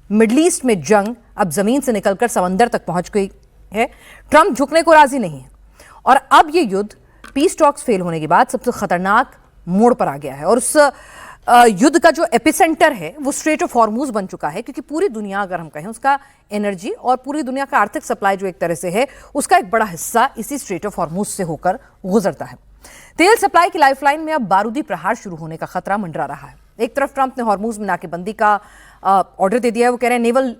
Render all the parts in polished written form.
Middle east में जंग अब जमीन से निकलकर समंदर तक पहुंच गई है। ट्रंप झुकने को राजी नहीं है और अब ये युद्ध पीस टॉक्स फेल होने के बाद सबसे खतरनाक मोड़ पर आ गया है। और उस युद्ध का जो एपिसेंटर है वो स्ट्रेट ऑफ हॉर्मूज बन चुका है, क्योंकि पूरी दुनिया, अगर हम कहें, उसका एनर्जी और पूरी दुनिया का आर्थिक सप्लाई जो एक तरह से है, उसका एक बड़ा हिस्सा इसी स्ट्रेट ऑफ हॉर्मूज से होकर गुजरता है। तेल सप्लाई की लाइफलाइन में अब बारूदी प्रहार शुरू होने का खतरा मंडरा रहा है। एक तरफ ट्रंप ने हॉर्मूज में नाकेबंदी का ऑर्डर दे दिया है, वो कह रहे हैं नेवल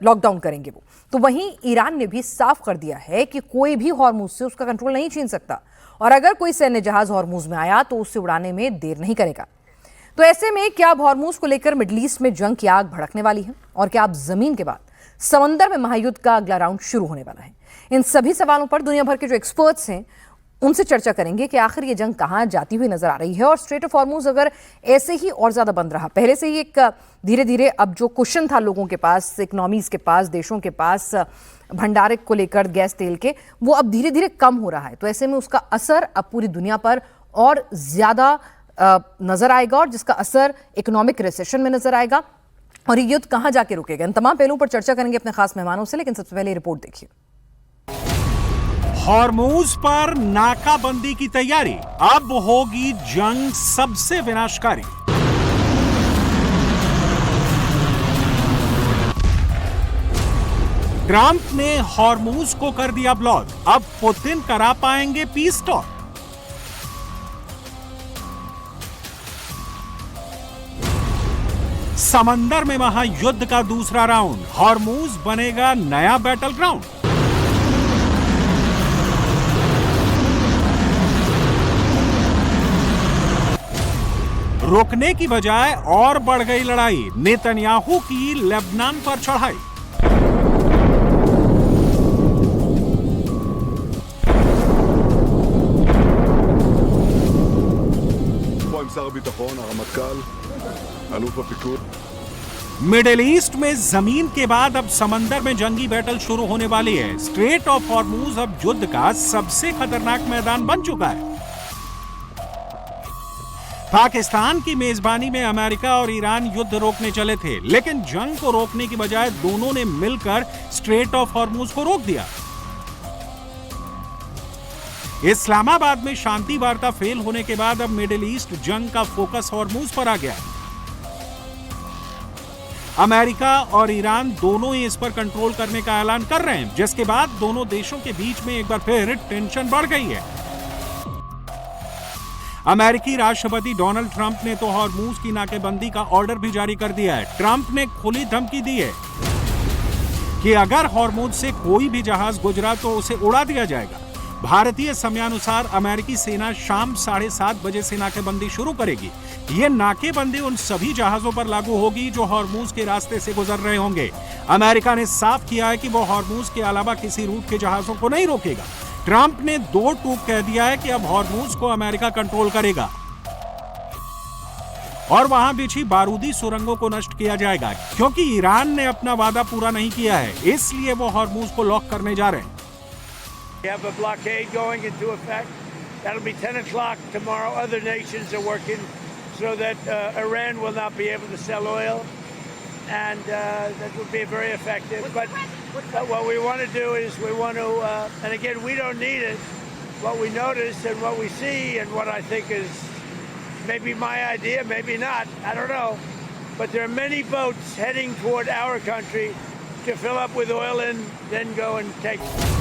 लॉकडाउन करेंगे वो। तो वहीं ईरान ने भी साफ कर दिया है कि कोई भी हॉर्मूज से उसका कंट्रोल नहीं छीन सकता, और अगर कोई सैन्य जहाज हॉर्मूज में आया तो उससे उड़ाने में देर नहीं करेगा। तो ऐसे में क्या अब हॉर्मूज को लेकर मिडल ईस्ट में जंग की आग भड़कने वाली है, और क्या अब जमीन के बाद समंदर में महायुद्ध का अगला राउंड शुरू होने वाला है? इन सभी सवालों पर दुनिया भर के जो एक्सपर्ट्स हैं उनसे चर्चा करेंगे कि आखिर ये जंग कहां जाती हुई नजर आ रही है, और स्ट्रेट ऑफ हॉर्मूज अगर ऐसे ही और ज्यादा बंद रहा, पहले से ही एक धीरे धीरे अब जो क्वेश्चन था लोगों के पास, इकोनॉमीज के पास, देशों के पास भंडारिक को लेकर गैस तेल के, वो अब धीरे धीरे कम हो रहा है। तो ऐसे में उसका असर अब पूरी दुनिया पर और ज्यादा नजर आएगा, और जिसका असर इकोनॉमिक रिसेशन में नजर आएगा, और ये युद्ध कहां जाके रुकेगा। इन तमाम पहलुओं पर चर्चा करेंगे अपने खास मेहमानों से, लेकिन सबसे पहले रिपोर्ट देखिए। हॉर्मूज पर नाकाबंदी की तैयारी, अब होगी जंग सबसे विनाशकारी। ट्रंप ने हॉर्मूज को कर दिया ब्लॉक, अब पुतिन करा पाएंगे पीस टॉक। समंदर में महायुद्ध का दूसरा राउंड, हॉर्मूज बनेगा नया बैटल ग्राउंड। रोकने की बजाय और बढ़ गई लड़ाई, नेतन्याहू की लेबनान पर चढ़ाई। मिडिल ईस्ट में जमीन के बाद अब समंदर में जंगी बैटल शुरू होने वाली है। स्ट्रेट ऑफ हॉर्मूज अब युद्ध का सबसे खतरनाक मैदान बन चुका है। पाकिस्तान की मेजबानी में अमेरिका और ईरान युद्ध रोकने चले थे, लेकिन जंग को रोकने की बजाय दोनों ने मिलकर स्ट्रेट ऑफ हॉर्मूज को रोक दिया। इस्लामाबाद में शांति वार्ता फेल होने के बाद अब मिडिल ईस्ट जंग का फोकस हॉर्मूज पर आ गया। अमेरिका और ईरान दोनों ही इस पर कंट्रोल करने का ऐलान कर रहे हैं, जिसके बाद दोनों देशों के बीच में एक बार फिर टेंशन बढ़ गई है। अमेरिकी राष्ट्रपति डोनाल्ड ट्रंप ने तो हॉर्मूज की नाकेबंदी का ऑर्डर भी जारी कर दिया है। ट्रंप ने खुली धमकी दी है कि अगर हॉर्मूज से कोई भी जहाज गुजरा तो उसे उड़ा दिया जाएगा। भारतीय समयानुसार अमेरिकी सेना शाम 7:30 बजे से नाकेबंदी शुरू करेगी। ये नाकेबंदी उन सभी जहाजों पर लागू होगी जो हॉर्मूज के रास्ते से गुजर रहे होंगे। अमेरिका ने साफ किया है कि वो हॉर्मूज के अलावा किसी रूट के जहाजों को नहीं रोकेगा। ट्रंप ने दो टूक कह दिया है कि अब हॉर्मूज को अमेरिका कंट्रोल करेगा और वहां बिछी बारूदी सुरंगों को नष्ट किया जाएगा, क्योंकि ईरान ने अपना वादा पूरा नहीं किया है, इसलिए वो हॉर्मूज को लॉक करने जा रहे हैं। We have a blockade going into effect. That'll be 10 o'clock tomorrow. Other nations are working so that Iran will not be able to sell oil, and that will be very effective. But what we want to do is we want to, and again, we don't need it. What we notice and what we see and what I think is maybe my idea, maybe not, I don't know. But there are many boats heading toward our country to fill up with oil and then go and take it.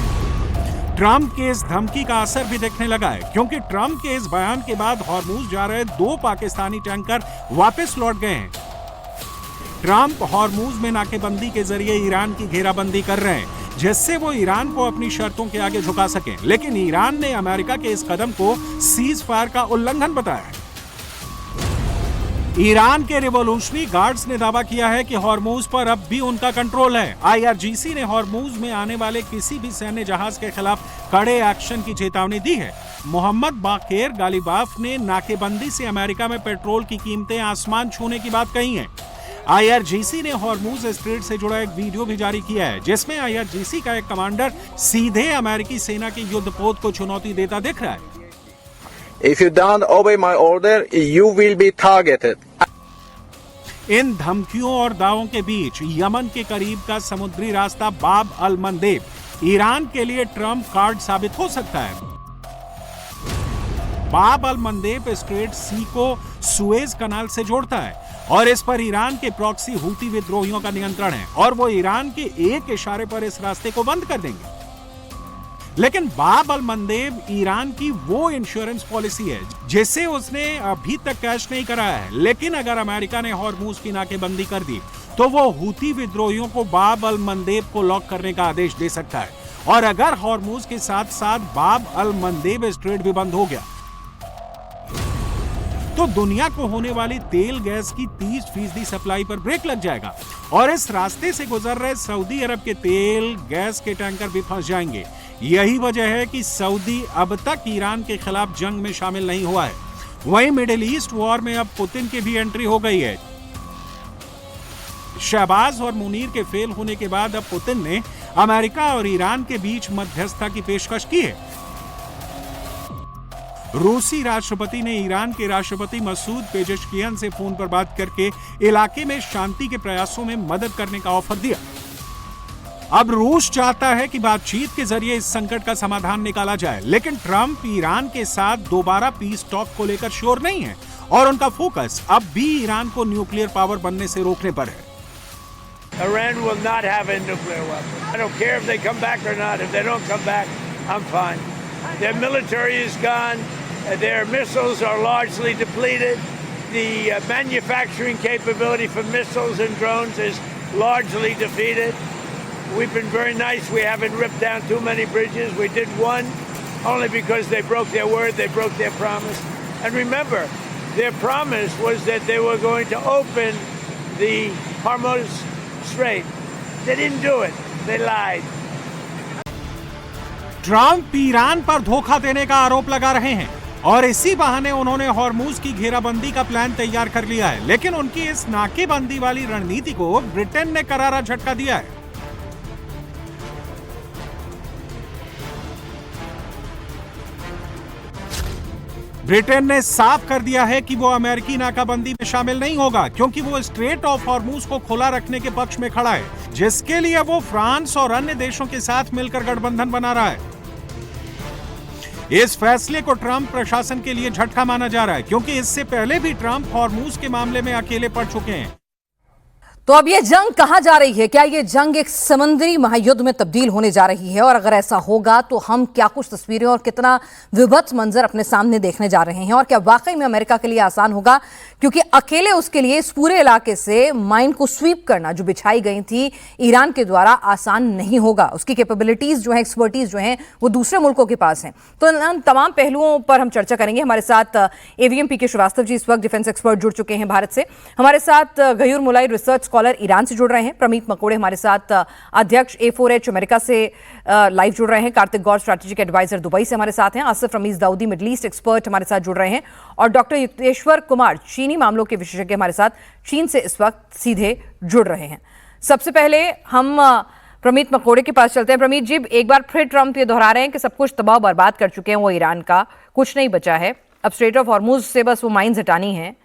Trump के इस धमकी का असर भी दिखने लगा है, क्योंकि ट्रंप के इस बयान के बाद हॉर्मूज जा रहे 2 पाकिस्तानी टैंकर वापस लौट गए हैं। ट्रंप हॉर्मूज में नाकेबंदी के जरिए ईरान की घेराबंदी कर रहे हैं, जिससे वो ईरान को अपनी शर्तों के आगे झुका सकें। लेकिन ईरान ने अमेरिका के इस कदम को सीज फायर का उल्लंघन बताया है। ईरान के रिवॉल्यूशनरी गार्ड्स ने दावा किया है कि हॉर्मूज पर अब भी उनका कंट्रोल है। IRGC ने हॉर्मूज में आने वाले किसी भी सैन्य जहाज के खिलाफ कड़े एक्शन की चेतावनी दी है। मोहम्मद बाकेर गालिबाफ ने नाकेबंदी से अमेरिका में पेट्रोल की कीमतें आसमान छूने की बात कही है। IRGC ने हॉर्मूज स्ट्रेट से जुड़ा एक वीडियो भी जारी किया है, जिसमें IRGC का एक कमांडर सीधे अमेरिकी सेना के युद्धपोत को चुनौती देता दिख रहा है। If you don't obey my order, you will be targeted. इन धमकियों और दावों के बीच यमन के करीब का समुद्री रास्ता बाब अल मंदेब ईरान के लिए ट्रम्प कार्ड साबित हो सकता है। बाब अल मंदेब स्ट्रेट सी को सुएज कनाल से जोड़ता है और इस पर ईरान के प्रॉक्सी हूती विद्रोहियों का नियंत्रण है और वो ईरान के एक इशारे पर इस रास्ते को बंद कर देंगे। लेकिन बाब अल मंदेब ईरान की वो इंश्योरेंस पॉलिसी है जिसे उसने अभी तक कैश नहीं कराया है, लेकिन अगर अमेरिका ने हॉर्मूज की नाकेबंदी कर दी तो वो हूती विद्रोहियों को बाब अल मंदेब को लॉक करने का आदेश दे सकता है। और अगर हॉर्मूज के साथ साथ बाब अल मंदेब स्ट्रेट भी बंद हो गया तो दुनिया को होने वाली तेल गैस की 30% सप्लाई पर ब्रेक लग जाएगा और इस रास्ते से गुजर रहे सऊदी अरब के तेल गैस के टैंकर भी फंस जाएंगे। यही वजह है कि सऊदी अब तक ईरान के खिलाफ जंग में शामिल नहीं हुआ है। वहीं मिडिल ईस्ट वॉर में अब पुतिन की भी एंट्री हो गई है। शहबाज और मुनीर के फेल होने के बाद अब पुतिन ने अमेरिका और ईरान के बीच मध्यस्थता की पेशकश की है। रूसी राष्ट्रपति ने ईरान के राष्ट्रपति मसूद पेजेशकियान से फोन पर बात करके इलाके में शांति के प्रयासों में मदद करने का ऑफर दिया। अब रूस चाहता है कि बातचीत के जरिए इस संकट का समाधान निकाला जाए, लेकिन ट्रंप ईरान के साथ दोबारा पीस टॉक को लेकर श्योर नहीं है और उनका फोकस अब भी ईरान को न्यूक्लियर पावर बनने से रोकने पर है। Iran will not have a nuclear weapon. I don't care if they come back or not. If they don't come back, I'm fine. Their military is gone. Their missiles are largely depleted. The manufacturing capability for missiles and drones is largely defeated. We've been very nice. We haven't ripped down too many bridges. We did one only because they broke their word. They broke their promise. And remember, their promise was that they were going to open the Hormuz Strait. They didn't do it. They lied. Trump Iran पर धोखा देने का आरोप लगा रहे हैं और इसी बहाने उन्होंने हॉर्मूज की घेराबंदी का प्लान तैयार कर लिया है। लेकिन उनकी इस नाकेबंदी वाली रणनीति को ब्रिटेन ने करारा झटका दिया है। ब्रिटेन ने साफ कर दिया है कि वो अमेरिकी नाकाबंदी में शामिल नहीं होगा, क्योंकि वो स्ट्रेट ऑफ हॉर्मूज को खुला रखने के पक्ष में खड़ा है, जिसके लिए वो फ्रांस और अन्य देशों के साथ मिलकर गठबंधन बना रहा है। इस फैसले को ट्रंप प्रशासन के लिए झटका माना जा रहा है, क्योंकि इससे पहले भी ट्रंप हॉर्मूज के मामले में अकेले पड़ चुके हैं। तो अब ये जंग कहां जा रही है? क्या ये जंग एक समुद्री महायुद्ध में तब्दील होने जा रही है? और अगर ऐसा होगा तो हम क्या कुछ तस्वीरें और कितना विभत्स मंजर अपने सामने देखने जा रहे हैं? और क्या वाकई में अमेरिका के लिए आसान होगा? क्योंकि अकेले उसके लिए इस पूरे इलाके से माइन को स्वीप करना जो बिछाई गई थी ईरान के द्वारा आसान नहीं होगा। उसकी कैपेबिलिटीज जो है, एक्सपर्टीज जो है, वो दूसरे मुल्कों के पास हैं। तो इन तमाम पहलुओं पर हम चर्चा करेंगे। हमारे साथ एवीएम पीके श्रीवास्तव जी इस वक्त डिफेंस एक्सपर्ट जुड़ चुके हैं भारत से। हमारे साथ गयूर मुलाई रिसर्च स्कॉलर ईरान से जुड़ रहे हैं। प्रमीत मकोड़े हमारे साथ अध्यक्ष A4H अमेरिका से लाइव जुड़ रहे हैं। Kartik Gaur strategic adviser Dubai से हमारे साथ हैं। Asif Ramiz Daudi Middle East expert हमारे साथ जुड़ रहे हैं और डॉक्टर युक्तेश्वर कुमार चीनी मामलों के विशेषज्ञ हमारे साथ चीन से इस वक्त सीधे जुड़ रहे हैं। सबसे पहले हम प्रमीत मकोड़े के पास चलते हैं। प्रमीत जी, एक बार फिर ट्रंप ये दोहरा रहे हैं कि सब कुछ तबाह बर्बाद कर चुके हैं वो, ईरान का कुछ नहीं बचा है। अब स्ट्रेट ऑफ हॉर्मूज से बस वो माइंस हटानी है।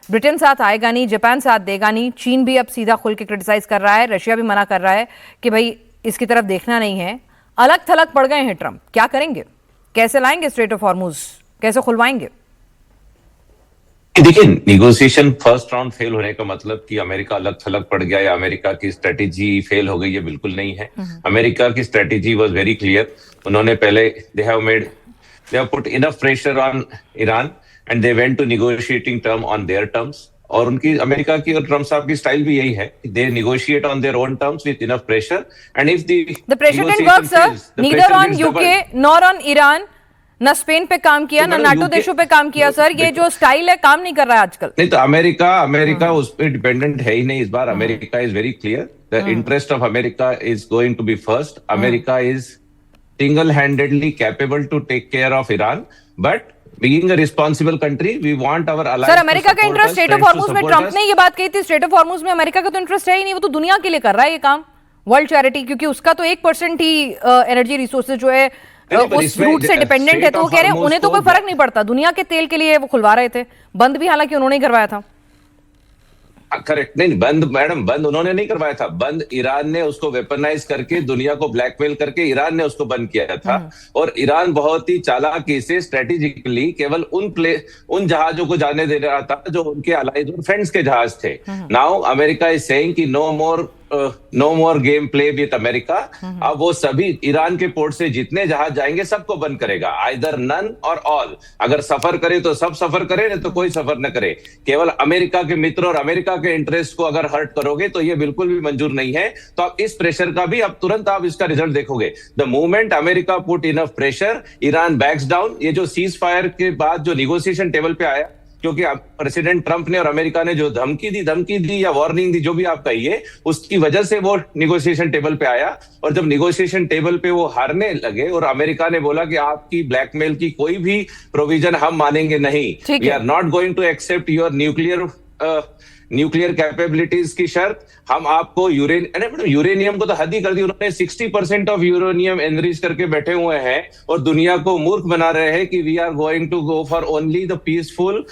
ब्रिटेन साथ आएगा नहीं, जापान साथ देगा नहीं, चीन भी अब सीधा खुल के क्रिटिसाइज कर रहा है, रशिया भी मना कर रहा है कि भाई इसकी तरफ देखना नहीं है। अलग थलग पड़ गए हैं ट्रंप। क्या करेंगे? कैसे लाएंगे स्ट्रेट ऑफ हॉर्मूज? कैसे खुलवाएंगे? देखिए, निगोशिएशन फर्स्ट राउंड फेल होने का मतलब कि अमेरिका अलग थलग पड़ गया या अमेरिका की स्ट्रेटेजी फेल हो गई, ये बिल्कुल नहीं है। अमेरिका की स्ट्रेटेजी वाज वेरी क्लियर। उन्होंने पहले they have put enough pressure on Iran and they went to negotiating term on their terms. और उनकी अमेरिका की और ट्रम्प साहब की स्टाइल भी यही है, they negotiate on their own terms with enough pressure and if the pressure can work sir, neither on UK nor on Iran. ना स्पेन पे काम किया, ना नाटो देशों पे काम किया। सर ये जो स्टाइल है काम नहीं कर रहा है आजकल। नहीं तो अमेरिका उस पर डिपेंडेंट है ही नहीं इस बार। America is very clear, the interest of America is going to be first. America is single handedly capable to take care of Iran, but being a responsible country, we want our allies. Sir America का interest strait of Hormuz में, Trump ने ये बात कही थी, strait of Hormuz में America का तो इंटरेस्ट है ही नहीं। वो तो दुनिया के लिए कर रहा है ये काम, वर्ल्ड चैरिटी, क्योंकि उसका तो 1% ही एनर्जी रिसोर्सेज जो है उस रूट से डिपेंडेंट है। तो वो कह रहे हैं उन्हें तो कोई फर्क नहीं पड़ता, दुनिया के तेल के लिए वो खुलवा रहे थे, बंद भी हालांकि उन्होंने ही करवाया था। करेक्ट, नहीं बंद मैडम, बंद उन्होंने नहीं करवाया था, बंद ईरान ने उसको वेपनाइज करके दुनिया को ब्लैकमेल करके ईरान ने उसको बंद किया था। और ईरान बहुत ही चालाकी से स्ट्रेटेजिकली केवल उन जहाजों को जाने दे रहा था जो उनके अलाइज और फ्रेंड्स के जहाज थे। नाउ अमेरिका इज सेइंग कि no more game play with America. अब वो सभी ईरान के पोर्ट से जितने जहाज जाएंगे सबको बंद करेगा, आइदर नन और ऑल। अगर सफर करे तो सब सफर करे, नहीं तो कोई सफर न करे। केवल अमेरिका के मित्र और अमेरिका के इंटरेस्ट को अगर हर्ट करोगे तो ये बिल्कुल भी मंजूर नहीं है। तो आप इस प्रेशर का भी अब तुरंत आप इसका रिजल्ट देखोगे। The moment America put enough pressure, Iran backs down. ये जो सीज फायर के बाद जो निगोशिएशन टेबल पे आया, क्योंकि प्रेसिडेंट ट्रंप ने और अमेरिका ने जो धमकी दी या वार्निंग दी, जो भी आप कहिए, उसकी वजह से वो निगोशिएशन टेबल पे आया। और जब निगोशिएशन टेबल पे वो हारने लगे और अमेरिका ने बोला कि आपकी ब्लैकमेल की कोई भी प्रोविजन हम मानेंगे नहीं, we are not going to accept your nuclear capabilities की शर्त, हम आपको यूरेनियम को तो हद ही कर दी उन्होंने। 60% ऑफ यूरेनियम एनरिच करके बैठे हुए हैं और दुनिया को मूर्ख बना रहे हैं कि we are going to go for only the peaceful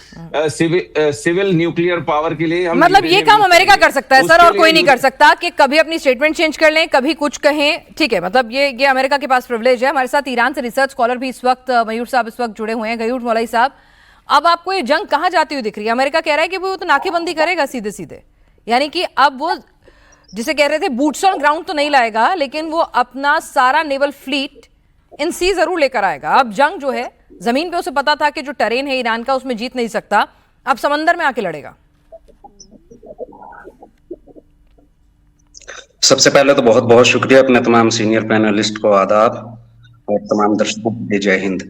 civil nuclear power के लिए। मतलब ये काम अमेरिका कर सकता है सर, और कोई नहीं कर सकता कि कभी अपनी स्टेटमेंट चेंज कर लें, कभी कुछ कहें, ठीक है। मतलब ये अमेरिका के पास प्रिविलेज है। हमारे साथ ईरान से रिसर्च स्कॉलर भी इस वक्त मयूर साहब इस वक्त जुड़े हुए हैं। गयूर मौलवी साहब, अब आपको ये जंग कहां जाती हुई दिख रही है? अमेरिका कह रहा है कि वो तो नाकेबंदी करेगा सीधे सीधे, यानी कि अब वो जिसे कह रहे थे बूट्स ऑन ग्राउंड तो नहीं लाएगा, लेकिन वो अपना सारा नेवल फ्लीट इन सी जरूर लेकर आएगा। अब जंग जो है जमीन पे उसे पता था कि जो टेरेन है ईरान का उसमें जीत नहीं सकता, अब समंदर में आके लड़ेगा। सबसे पहले तो बहुत बहुत शुक्रिया अपने तमाम सीनियर पैनलिस्ट को आदाब और तमाम दर्शकों को जय हिंद।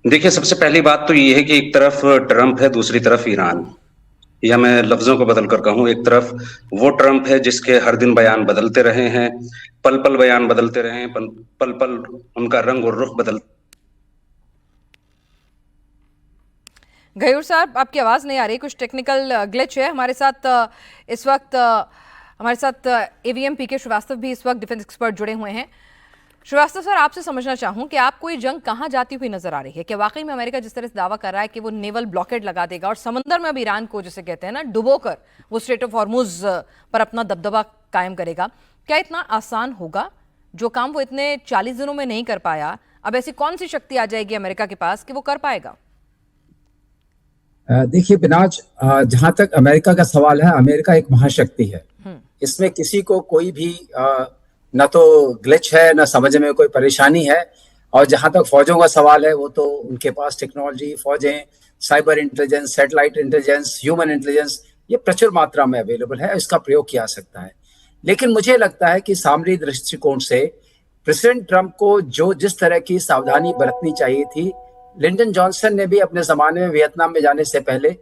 देखिए, सबसे पहली बात तो ये है कि एक तरफ ट्रंप है, दूसरी तरफ ईरान, या मैं लफ्जों को बदल कर कहूं, एक तरफ वो ट्रंप है जिसके हर दिन बयान बदलते रहे हैं, पल पल बयान बदलते रहे हैं, पल पल उनका रंग और रुख बदल। गयूर साहब, आपकी आवाज नहीं आ रही, कुछ टेक्निकल ग्लिच है। हमारे साथ इस वक्त एवीएम पीके श्रीवास्तव भी इस वक्त डिफेंस एक्सपर्ट जुड़े हुए हैं। श्रीवास्तव सर, आपसे समझना चाहूं कि आपको ये जंग कहां जाती हुई नजर आ रही है? कि वाकई में अमेरिका जिस तरह से दावा कर रहा है कि वो नेवल ब्लॉकेड लगा देगा और समंदर में अब ईरान को, जिसे कहते हैं ना, डुबोकर वो स्ट्रेट ऑफ हॉर्मुज पर अपना दबदबा कायम करेगा, क्या इतना आसान होगा? जो काम वो इतने 40 दिनों में नहीं कर पाया, अब ऐसी कौन सी शक्ति आ जाएगी अमेरिका के पास कि वो कर पाएगा? देखिए बिनाज, जहां तक अमेरिका का सवाल है, अमेरिका एक महाशक्ति है। इसमें किसी को कोई भी न तो ग्लिच है, न समझ में कोई परेशानी है। और जहां तक फौजों का सवाल है, वो तो उनके पास टेक्नोलॉजी, फौजें, cyber intelligence, satellite intelligence, human intelligence, ये प्रचुर मात्रा में अवेलेबल है, इसका प्रयोग किया जा सकता है। लेकिन मुझे लगता है कि सामरिक दृष्टिकोण से प्रेसिडेंट ट्रंप को जिस तरह की सावधानी बरतनी चाहिए थी, लिंडन जॉनसन ने भी अपने जमाने में वियतनाम में जाने से पहले,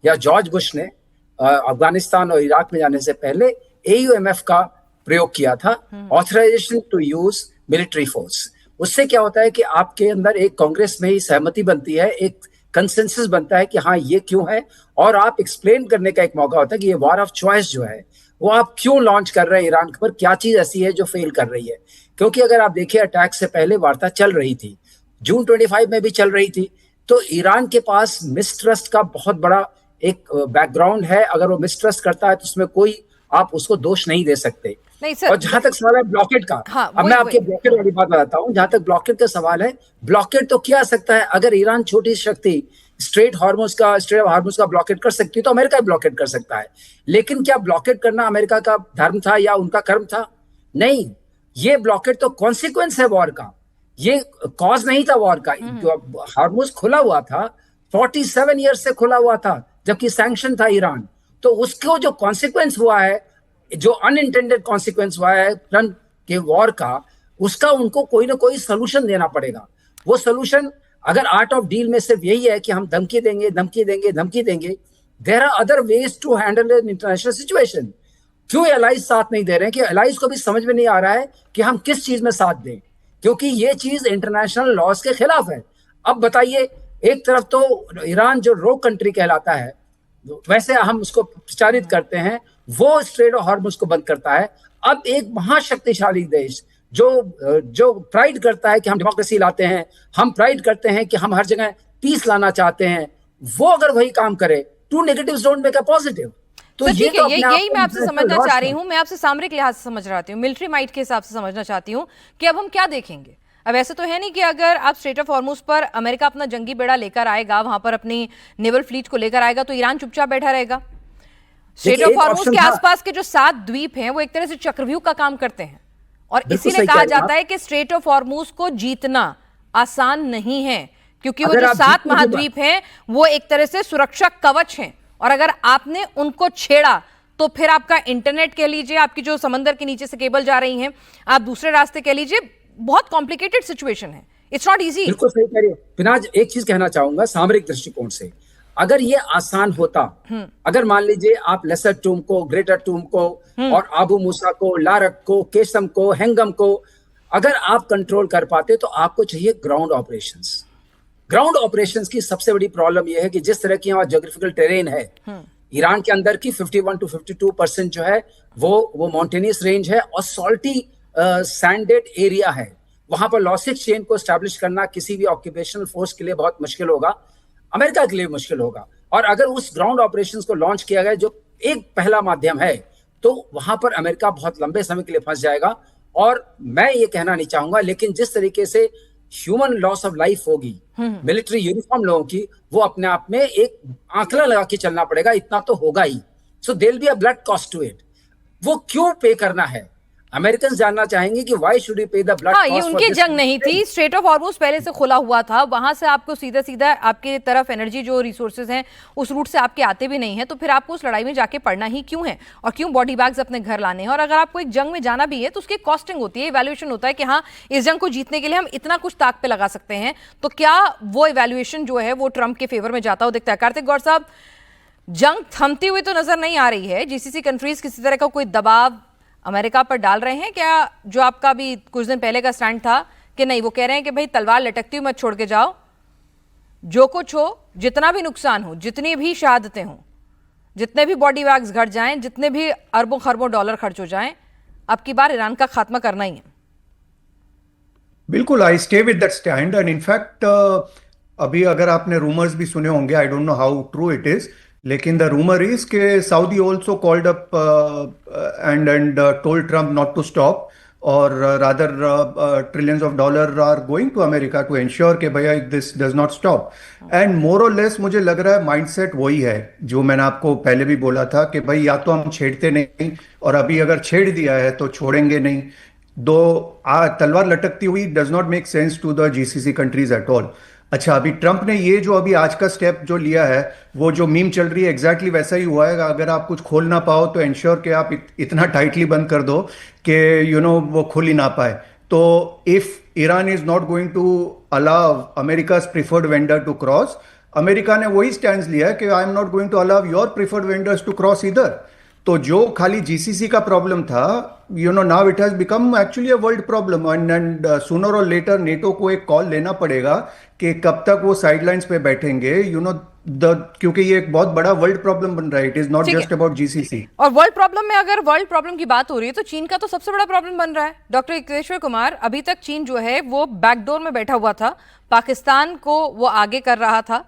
या जॉर्ज बुश ने अफगानिस्तान और इराक में जाने से पहले AUMF का प्रयोग किया था, authorisation to use military force. उससे क्या होता है कि आपके अंदर एक कांग्रेस में ही सहमति बनती है, एक कंसेंसस बनता है कि हाँ ये क्यों है, और आप एक्सप्लेन करने का एक मौका होता है कि ये वॉर ऑफ चॉइस जो है वो आप क्यों लॉन्च कर रहे हैं ईरान पर, क्या चीज ऐसी है जो फेल कर रही है। क्योंकि अगर आप देखिए, अटैक से पहले वार्ता चल रही थी, जून 25 में भी चल रही थी, तो ईरान के पास मिसट्रस्ट का बहुत बड़ा एक बैकग्राउंड है। अगर वो मिसट्रस्ट करता है तो उसमें कोई आप उसको दोष नहीं दे सकते। नहीं सर, और जहां तक सवाल है ब्लॉकेट का, हाँ, अब मैं आपके ब्लॉकेट वाली बात बताता हूँ। जहां तक ब्लॉकेट का सवाल है, ब्लॉकेट तो किया सकता है। अगर ईरान छोटी शक्ति स्ट्रेट ऑफ हार्मुज का ब्लॉकेट कर सकती है तो अमेरिका ब्लॉकेट कर सकता है। लेकिन क्या ब्लॉकेट करना अमेरिका का धर्म था या उनका कर्म था? नहीं, ये ब्लॉकेट तो कॉन्सिक्वेंस है वॉर का, ये कॉज नहीं था वॉर का। हार्मुज खुला हुआ था, 47 ईयर्स से खुला हुआ था, जबकि सैंक्शन था ईरान। तो उसको जो कॉन्सिक्वेंस हुआ है, जो अनइंटेंडेड कॉन्सिक्वेंस हुआ है ट्रंप के वॉर का, उसका उनको कोई ना कोई सोल्यूशन देना पड़ेगा। वो सोल्यूशन अगर आर्ट ऑफ डील में सिर्फ यही है कि हम धमकी देंगे, there are other ways to handle an international situation. क्यों एलाइज साथ नहीं दे रहे हैं? कि एलाइज को भी समझ में नहीं आ रहा है कि हम किस चीज में साथ दें, क्योंकि ये चीज इंटरनेशनल लॉज के खिलाफ है। अब बताइए, एक तरफ तो ईरान जो रोग कंट्री कहलाता है, वैसे हम उसको प्रचारित करते हैं, वो स्ट्रेट ऑफ हॉर्मुज को बंद करता है। अब एक महाशक्तिशाली देश जो प्राइड करता है कि हम डेमोक्रेसी लाते हैं, हम प्राइड करते हैं कि हम हर जगह पीस लाना चाहते हैं, वो अगर वही काम करे, two negatives don't make a positive. तो सर ये ठीक तो है, अपने ये आप यही को मैं आपसे international समझना laws चाह है। रही हूँ, मैं आपसे सामरिक लिहाज से समझ रही हूँ, मिलिट्री माइट के हिसाब से समझना चाहती हूँ कि अब हम क्या देखेंगे। अब ऐसे तो है नहीं कि अगर आप स्ट्रेट ऑफ हॉर्मुज पर अमेरिका अपना जंगी बेड़ा लेकर आएगा, वहां पर अपनी नेवल फ्लीट को लेकर आएगा, तो ईरान चुपचाप बैठा रहेगा। स्ट्रेट देखिए, ऑफ एक हॉर्मुज ऑप्शन के था। आसपास के जो 7 द्वीप हैं वो एक तरह से चक्रव्यूह का काम करते हैं, और बिल्कुल इसीलिए सही कह कहा रही हैं जाता है कि स्ट्रेट ऑफ हॉर्मुज को जीतना आसान नहीं है, क्योंकि वो अगर जो आप 7 जीतने की महाद्वीप हैं वो एक तरह से सुरक्षा कवच हैं, और अगर आपने उनको छेड़ा तो फिर आपका इंटरनेट कह लीजिए, आपकी जो समंदर के नीचे से केबल जा रही हैं, आप दूसरे रास्ते कह लीजिए, बहुत कॉम्प्लिकेटेड सिचुएशन है, इट्स नॉट इजी। बिल्कुल सही कह रही है पिनाज। एक चीज कहना चाहूंगा सामरिक दृष्टिकोण से, अगर ये आसान होता, अगर मान लीजिए आप लेसर टूम को, ग्रेटर टूम को और आबू मूसा को, लारक को, केसम को, हेंगम को अगर आप कंट्रोल कर पाते, तो आपको चाहिए ग्राउंड ऑपरेशंस। ग्राउंड ऑपरेशंस की सबसे बड़ी प्रॉब्लम यह है कि जिस तरह की वहां ज्योग्राफिकल टेरेन है, ईरान के अंदर की 51 to 52% जो है वो माउंटेनियस रेंज है और सॉल्टी सैंडेड एरिया है। वहां पर लॉजिस्टिक चेन को स्टैब्लिश करना किसी भी ऑक्यूपेशनल फोर्स के लिए बहुत मुश्किल होगा, अमेरिका के लिए मुश्किल होगा। और अगर उस ग्राउंड ऑपरेशंस को लॉन्च किया गया जो एक पहला माध्यम है, तो वहां पर अमेरिका बहुत लंबे समय के लिए फंस जाएगा। और मैं ये कहना नहीं चाहूंगा, लेकिन जिस तरीके से ह्यूमन लॉस ऑफ लाइफ होगी मिलिट्री यूनिफॉर्म लोगों की, वो अपने आप में एक आंकड़ा लगा के चलना पड़ेगा, इतना तो होगा ही। So there will be a blood cost to it. वो क्यों पे करना है, अमेरिकन जानना चाहेंगे कि why should we pay the blood हाँ, कॉस्ट। ये उनकी जंग नहीं थी, स्ट्रेट ऑफ हॉर्मुज पहले से खुला हुआ था, वहां से आपको सीधा सीधा आपके तरफ एनर्जी जो रिसोर्सेज हैं उस रूट से आपके आते भी नहीं है, तो फिर आपको उस लड़ाई में जाके पड़ना ही क्यों है, और क्यों बॉडी बैग्स अपने घर लाने हैं। और अगर आपको एक जंग में जाना भी है तो उसकी कॉस्टिंग होती है, इवैल्यूएशन होता है कि हाँ, इस जंग को जीतने के लिए हम इतना कुछ ताक पे लगा सकते हैं। तो क्या वो इवैल्यूएशन जो है वो ट्रंप के फेवर में जाता हो दिखता है? कार्तिक गौर साहब, जंग थमती हुई तो नजर नहीं आ रही है, जीसीसी कंट्रीज किसी तरह का कोई दबाव अमेरिका पर डाल रहे हैं क्या? जो आपका भी कुछ दिन पहले का स्टैंड था कि नहीं, वो कह रहे हैं कि भाई तलवार लटकती हुई मत छोड़ के जाओ, जो कुछ हो, जितना भी नुकसान हो, जितनी भी शहादतें हों, जितने भी बॉडी बैग्स घट जाएं, जितने भी अरबों खरबों डॉलर खर्च हो जाएं, अब की बार ईरान का खात्मा करना ही है। बिल्कुल, I stay with that stand. And in fact अभी अगर आपने रूमर्स भी सुने होंगे, I don't know how true it is, लेकिन द रूमर इज के Saudi also called up and told Trump not to stop, और rather trillions of dollar are going to America to ensure कि भैया this does not stop. And more और less मुझे लग रहा है माइंडसेट वही है जो मैंने आपको पहले भी बोला था कि भाई या तो हम छेड़ते नहीं, और अभी अगर छेड़ दिया है तो छोड़ेंगे नहीं। दो तलवार लटकती हुई does not make sense to the GCC countries at all. अच्छा, अभी ट्रंप ने ये जो अभी आज का स्टेप जो लिया है, वो जो मीम चल रही है एग्जैक्टली वैसा ही हुआ है। अगर आप कुछ खोल ना पाओ तो एंश्योर कि आप इतना टाइटली बंद कर दो कि वो खुल ही ना पाए। तो if Iran is not going to allow America's preferred vendor to cross, America ने वही स्टैंड लिया है कि I am not going to allow your preferred vendors to cross इधर। तो जो खाली जीसीसी का प्रॉब्लम था, now it has become actually a world problem. And sooner or later NATO को एक कॉल लेना पड़ेगा कि कब तक वो साइडलाइंस पे बैठेंगे, क्योंकि ये एक बहुत बड़ा वर्ल्ड प्रॉब्लम बन रहा है। It is not just about GCC. और वर्ल्ड प्रॉब्लम में अगर वर्ल्ड प्रॉब्लम की बात हो रही है तो चीन का तो सबसे बड़ा प्रॉब्लम बन रहा है। डॉक्टर इक्वेश्वर कुमार, अभी तक चीन जो है वो बैकडोर में बैठा हुआ था, पाकिस्तान को वो आगे कर रहा था,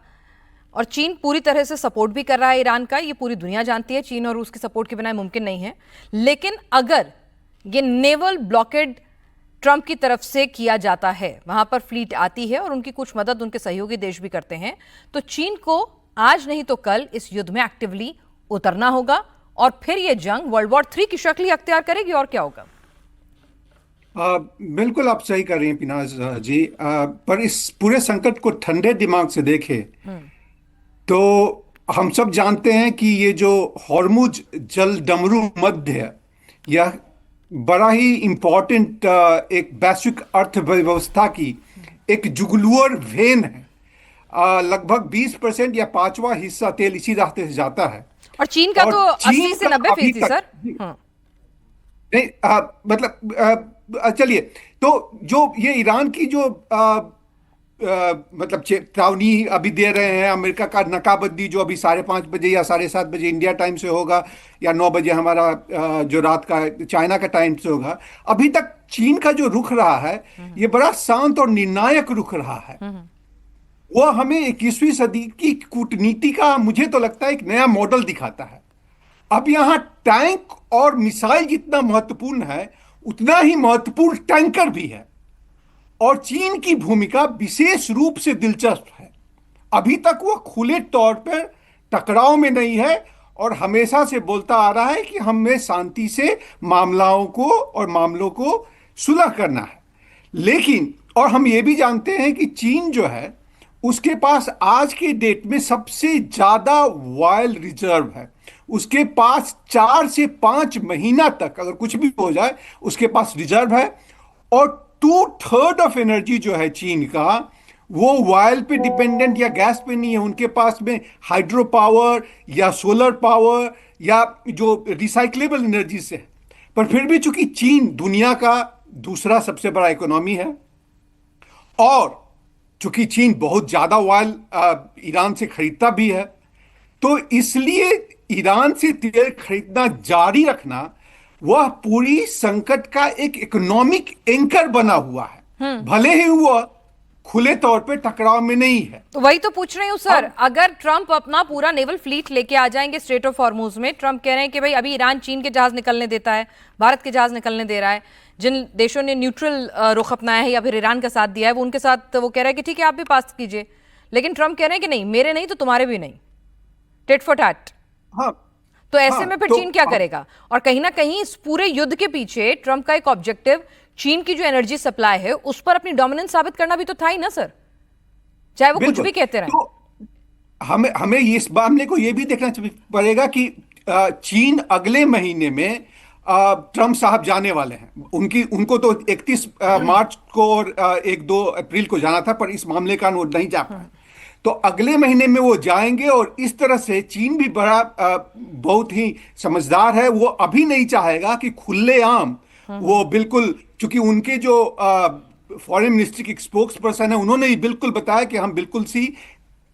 और चीन पूरी तरह से सपोर्ट भी कर रहा है ईरान का। ये पूरी दुनिया जानती है, चीन और रूस के सपोर्ट के बिना मुमकिन नहीं है। लेकिन अगर ये नेवल ब्लॉकेड ट्रंप की तरफ से किया जाता है, वहां पर फ्लीट आती है और उनकी कुछ मदद उनके सहयोगी देश भी करते हैं, तो चीन को आज नहीं तो कल इस युद्ध में एक्टिवली उतरना होगा, और फिर ये जंग वर्ल्ड वॉर 3 की शक्ल ही अख्तियार करेगी। और क्या होगा? बिल्कुल आप सही कर रही हैं पिनाज जी, पर इस पूरे संकट को ठंडे दिमाग से देखें तो हम सब जानते हैं कि ये जो हॉर्मुज जल डमरू मध्य है, यह बड़ा ही इंपॉर्टेंट एक वैश्विक अर्थव्यवस्था की एक जुगलुअर वेन है। लगभग 20% या 5वां हिस्सा तेल इसी रास्ते से जाता है। और चीन का तो 80 से 90% सर। नहीं, मतलब चलिए, तो जो ये ईरान की जो मतलब चेतावनी अभी दे रहे हैं, अमेरिका का नाकाबंदी जो अभी 5:30 बजे या 7:30 बजे इंडिया टाइम से होगा, या 9 बजे हमारा जो रात का चाइना का टाइम से होगा, अभी तक चीन का जो रुख रहा है ये बड़ा शांत और निर्णायक रुख रहा है। वो हमें 21वीं सदी की कूटनीति का मुझे तो लगता है एक नया मॉडल दिखाता है। अब यहां टैंक और मिसाइल जितना महत्वपूर्ण है उतना ही महत्वपूर्ण टैंकर भी है, और चीन की भूमिका विशेष रूप से दिलचस्प है। अभी तक वो खुले तौर पर टकराव में नहीं है और हमेशा से बोलता आ रहा है कि हमें शांति से मामलों को सुलह करना है। लेकिन और हम ये भी जानते हैं कि चीन जो है उसके पास आज के डेट में सबसे ज्यादा ऑयल रिजर्व है। उसके पास 4 से 5 महीना तक अगर कुछ भी हो जाए उसके पास रिजर्व है, और 2/3 ऑफ एनर्जी जो है चीन का वो ऑयल पे डिपेंडेंट या गैस पे नहीं है। उनके पास में हाइड्रो पावर या सोलर पावर या जो रिसाइक्लेबल एनर्जी से है। पर फिर भी चूंकि चीन दुनिया का दूसरा सबसे बड़ा इकोनॉमी है और चूंकि चीन बहुत ज्यादा ऑयल ईरान से खरीदता भी है, तो इसलिए ईरान से तेल खरीदना जारी रखना वह पूरी संकट का एक इकोनॉमिक एंकर बना हुआ है, भले ही वह खुले तौर पे टकराव में नहीं है। तो वही तो पूछ रही हूँ सर, अगर ट्रंप अपना पूरा नेवल फ्लीट लेके आ जाएंगे स्ट्रेट ऑफ हॉर्मुज में, ट्रंप कह रहे हैं कि भाई अभी ईरान चीन के जहाज निकलने देता है, भारत के जहाज निकलने दे रहा है, जिन देशों ने न्यूट्रल रुख अपनाया है या फिर ईरान का साथ दिया है वो उनके साथ वो कह रहा है कि ठीक है आप भी पास कीजिए, लेकिन ट्रंप कह रहे हैं कि नहीं, मेरे नहीं तो तुम्हारे भी नहीं, टिट फॉर टैट। हाँ, तो ऐसे में फिर चीन क्या करेगा? और कहीं ना कहीं इस पूरे युद्ध के पीछे ट्रंप का एक ऑब्जेक्टिव चीन की जो एनर्जी सप्लाई है उस पर अपनी डोमिनेंस साबित करना भी तो था ही ना सर, चाहे वो कुछ भी कहते रहे। तो हमें इस मामले को यह भी देखना पड़ेगा कि चीन अगले महीने में ट्रंप साहब जाने वाले हैं। उनको तो 31 मार्च को और 1-2 अप्रैल को जाना था, पर इस मामले का वो नहीं जा पाए। तो अगले महीने में वो जाएंगे, और इस तरह से चीन भी बहुत ही समझदार है। वो अभी नहीं चाहेगा कि खुलेआम वो बिल्कुल, क्योंकि उनके जो फॉरेन मिनिस्ट्री के स्पोक्स पर्सन है उन्होंने ही बिल्कुल बताया कि हम बिल्कुल